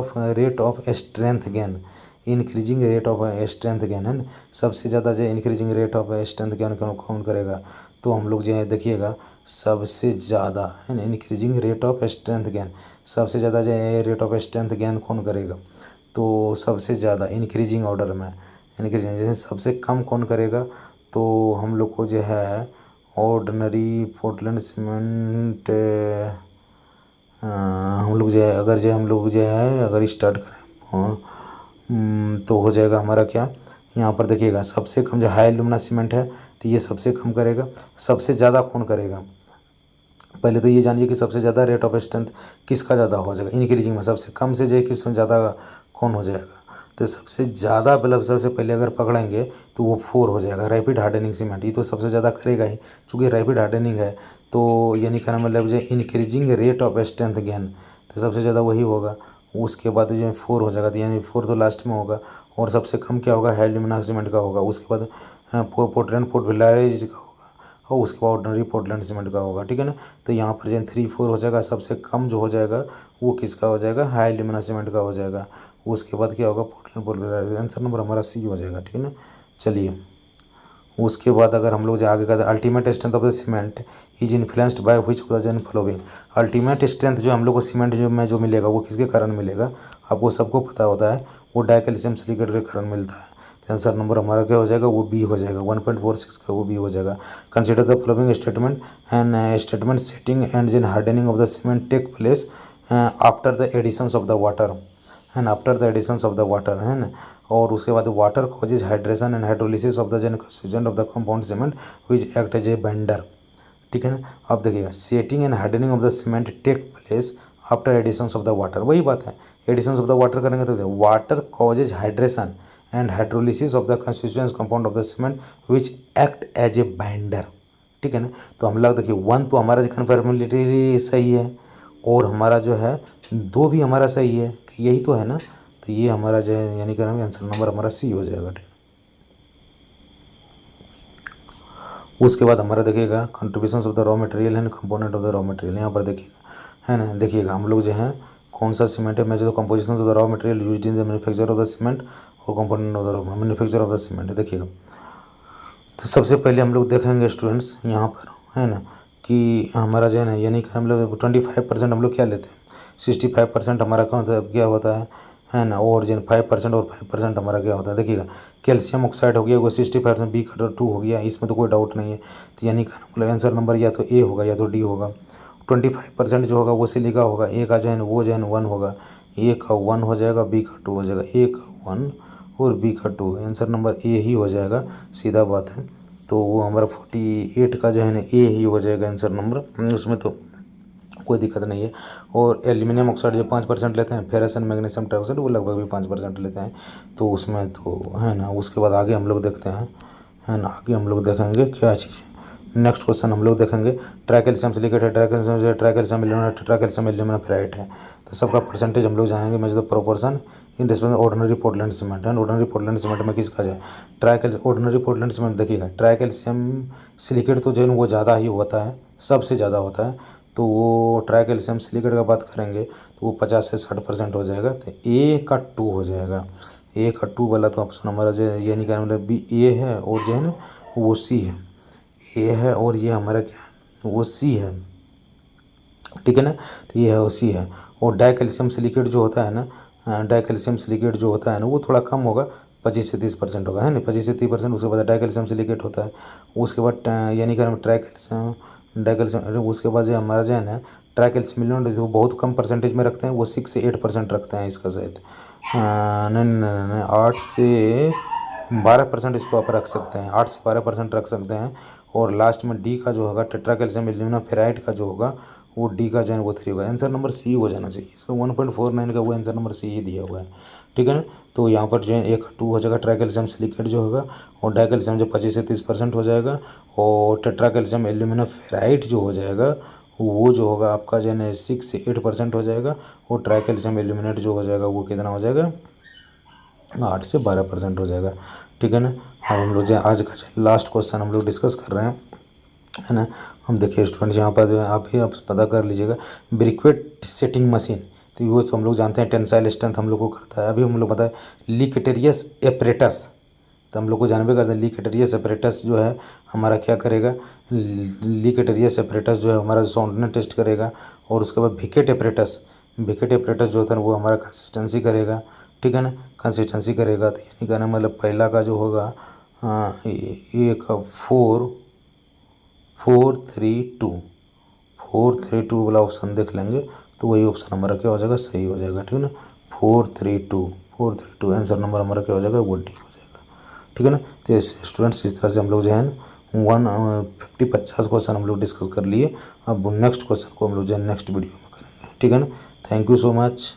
of strength gain, increasing rate of strength gain, है ना। सबसे ज़्यादा जो increasing rate of strength gain कौन करेगा, तो हम लोग जो है देखिएगा सबसे ज़्यादा, है ना, increasing rate of strength gain, सबसे ज़्यादा जो है रेट ऑफ स्ट्रेंथ गेन कौन करेगा, तो सबसे ज़्यादा इंक्रीजिंग ऑर्डर में इंक्रीजिंग, जैसे सबसे कम कौन करेगा, तो हम लोग को जो है ऑर्डिनरी पोर्टलैंड सीमेंट, हम लोग जो है अगर जो हम लोग जो है अगर स्टार्ट करें तो हो जाएगा हमारा क्या, यहाँ पर देखिएगा सबसे कम जो हाई ल्यूमिना सीमेंट है तो ये सबसे कम करेगा, सबसे ज़्यादा कौन करेगा। पहले तो ये जानिए कि सबसे ज़्यादा रेट ऑफ स्ट्रेंथ किसका ज़्यादा हो जाएगा इंक्रीजिंग में, सबसे कम से जो किसमें ज़्यादा कौन हो जाएगा, तो सबसे ज़्यादा मतलब सबसे पहले अगर पकड़ेंगे तो वो 4 हो जाएगा, रैपिड हार्डनिंग सीमेंट, ये तो सबसे ज़्यादा करेगा ही, चूँकि रैपिड हार्डनिंग है तो यानी कहना मतलब जो increasing rate of strength gain, तो सबसे ज़्यादा वही होगा। उसके बाद जो 4 हो जाएगा, तो यानी 4 तो लास्ट में होगा, और सबसे कम क्या होगा, हाई ल्यूमिना सीमेंट का होगा। उसके बाद पोर्टलैंड पुलवेराइज्ड का होगा, और उसके बाद ऑर्डिनरी पोर्टलैंड सीमेंट का होगा, ठीक है ना। तो यहाँ पर जो 3 4 हो जाएगा, सबसे कम जो हो जाएगा वो किसका हो जाएगा, हाई ल्यूमिना सीमेंट का हो जाएगा। उसके बाद क्या होगा, पोर्टलैंड पुलवेराइज्ड, आंसर नंबर हमारा सी हो जाएगा, ठीक है ना। चलिए उसके बाद अगर हम लोग जो आगे का ultimate strength of the cement is influenced by which of the जन फॉलोइंग, अल्टीमेट स्ट्रेंथ जो हम लोग को सीमेंट जो मिलेगा वो किसके कारण मिलेगा, आपको सबको पता होता है वो डाइकैल्शियम सिलिकेट के कारण मिलता है। तो आंसर नंबर हमारा क्या हो जाएगा, वो बी हो जाएगा। 1.46 का वो बी हो जाएगा। Consider the following statement and statement setting and in hardening of the cement take place after the additions of the water and after the additions of the water है ना। और उसके बाद water causes hydration and hydrolysis of the जेन constituent of the compound cement which act as a bender. ठीक है ना। अब देखिएगा setting and hardening of the cement take place after editions of the water, वही बात है। एडिशंस ऑफ द वाटर करेंगे तो water causes hydration and hydrolysis of the constituent compound of the cement which act as a binder. ठीक है ना। तो हम लोग देखिए 1 तो हमारा कन्फर्मेटरी सही है और हमारा जो है 2 भी हमारा सही है, यही तो है ना। तो ये हमारा जो है यानी कि आंसर नंबर हमारा सी हो जाएगा। ठीक। उसके बाद हमारा देखिएगा contributions of the raw material and component of the raw material, यहाँ पर देखिएगा है ना। देखिएगा हम लोग जो है कौन सा सीमेंट है, मैं जो composition of the raw material used in the manufacture of the cement और component of the raw manufacture of the cement. देखिएगा तो सबसे पहले हम लोग देखेंगे स्टूडेंट्स यहाँ पर है ना कि हमारा जो है ना यानी कि हम लोग 25% हम लोग क्या लेते हैं, 65% हमारा क्या होता है ना। और जो 5% और 5% हमारा क्या होता है। देखिएगा कैल्शियम ऑक्साइड हो गया वो 65%, बी का 2 हो गया, इसमें तो कोई डाउट नहीं है। तो यानी कि मतलब आंसर नंबर या तो ए होगा या तो डी होगा। 25% जो होगा वो सिलिका होगा, ए का जो है वो जो है 1 होगा, ए का 1 हो जाएगा, बी का 2 हो जाएगा, ए का 1 और बी का 2, आंसर नंबर ए ही हो जाएगा, सीधा बात है। तो वो हमारा 48 का जो है ना ए ही हो जाएगा आंसर नंबर, उसमें तो कोई दिक्कत नहीं है। और एल्यूमिनियम ऑक्साइड जो 5% लेते हैं, फेरस एंड मैग्नीशियम ट्राइऑक्साइड वो लगभग भी 5% लेते हैं, तो उसमें तो है ना। उसके बाद आगे हम लोग देखते हैं है ना, आगे हम लोग देखेंगे क्या चीज़ है। नेक्स्ट क्वेश्चन हम लोग देखेंगे ट्राइकैल्शियम सिलिकेट है, tricalcium aluminate, tricalcium alumina ferrite है। तो सबका परसेंटेज हम लोग जानेंगे। मैं जो proportion in respect ordinary Portland cement है, ऑर्डिनरी पोर्टलैंड सीमेंट में किसका जाए ट्राइकैल्शियम, ऑर्डिनरी पोर्टलैंड सीमेंट देखिएगा ट्राइकैल्शियम सिलिकेट तो जो है वो ज़्यादा ही होता है, सबसे ज़्यादा होता है। तो वो ट्राइकैल्शियम सिलिकेट का बात करेंगे तो वो 50 से 60% हो जाएगा। तो ए का 2 हो जाएगा, ए का 2 वाला तो ऑप्शन हमारा जो है ये नहीं कहना मतलब बी ए है और जो है ना वो सी है, ए है और ये हमारा क्या है वो सी है। ठीक है ना। तो ये है वो सी है। और डाइकैल्शियम सिलिकेट जो होता है ना, डाइकैल्शियम सिलिकेट जो होता है ना वो थोड़ा कम होगा, 25 से 30% होगा है ना, 25 से 30%। उसके बाद डाइकैल्शियम सिलिकेट होता है। उसके बाद यानी कि ट्राइकैल्शियम डाइकैल्शियम, उसके बाद जो हमारा जो है ना ट्राइकैल्शियम मिलियन वो बहुत कम परसेंटेज में रखते हैं, वो 6 से 8% रखते हैं इसका शायद, नहीं 8 से 12% इसको आप रख सकते हैं, 8 से 12% रख सकते हैं। और लास्ट में डी का जो होगा टेट्राकैल्शियम एल्यूमिना फेराइट का जो होगा वो डी का जो है वो 3 होगा, आंसर नंबर सी हो जाना चाहिए। इसका 1.49 का वो आंसर नंबर सी ही दिया हुआ है। ठीक है ना। तो यहाँ पर जो है एक 2 हो जाएगा ट्राइकैल्शियम सिलिकेट जो होगा, और डाइकैल्शियम जो 25 से 30% हो जाएगा, और टेट्राकैल्शियम एल्यूमिना फेराइट जो हो जाएगा वो जो होगा आपका जो है 6 से 8% हो जाएगा, और ट्राइकैल्शियम एल्यूमिनेट जो हो जाएगा वो कितना हो जाएगा 8 से 12% हो जाएगा। ठीक है ना। अब हम लोग जो आज का लास्ट क्वेश्चन हम लोग डिस्कस कर रहे हैं है ना। हम देखिए स्टूडेंट्स यहाँ पर आप ही आप पता कर लीजिएगा ब्रिक्वेट सेटिंग मशीन, तो वो हम लोग जानते हैं टेंसाइल स्ट्रेंथ हम लोग को करता है। अभी हम लोग पता है लीकेटेरियस एपरेटस, तो हम लोग को जानबे करते हैं लीकेटेरियस एपरेटस जो है हमारा क्या करेगा, लीकेटेरियस एपरेटस जो है हमारा साउंडनेस टेस्ट करेगा। और उसके बाद भिकेट एपरेटस जो होता है वो हमारा कंसिस्टेंसी करेगा। ठीक है ना, कंसिस्टेंसी करेगा। तो यानी कहना मतलब पहला का जो होगा ये का 432 वाला ऑप्शन देख लेंगे तो वही ऑप्शन हमारा क्या हो जाएगा सही हो जाएगा। ठीक है ना। 432 आंसर नंबर हमारा क्या हो जाएगा वो डी हो जाएगा। ठीक है ना। तो स्टूडेंट्स इस तरह से हम लोग जो है 50 क्वेश्चन हम लोग डिस्कस कर लिए। अब नेक्स्ट क्वेश्चन को हम लोग जो है नेक्स्ट वीडियो में करेंगे। ठीक है ना। Thank you so much.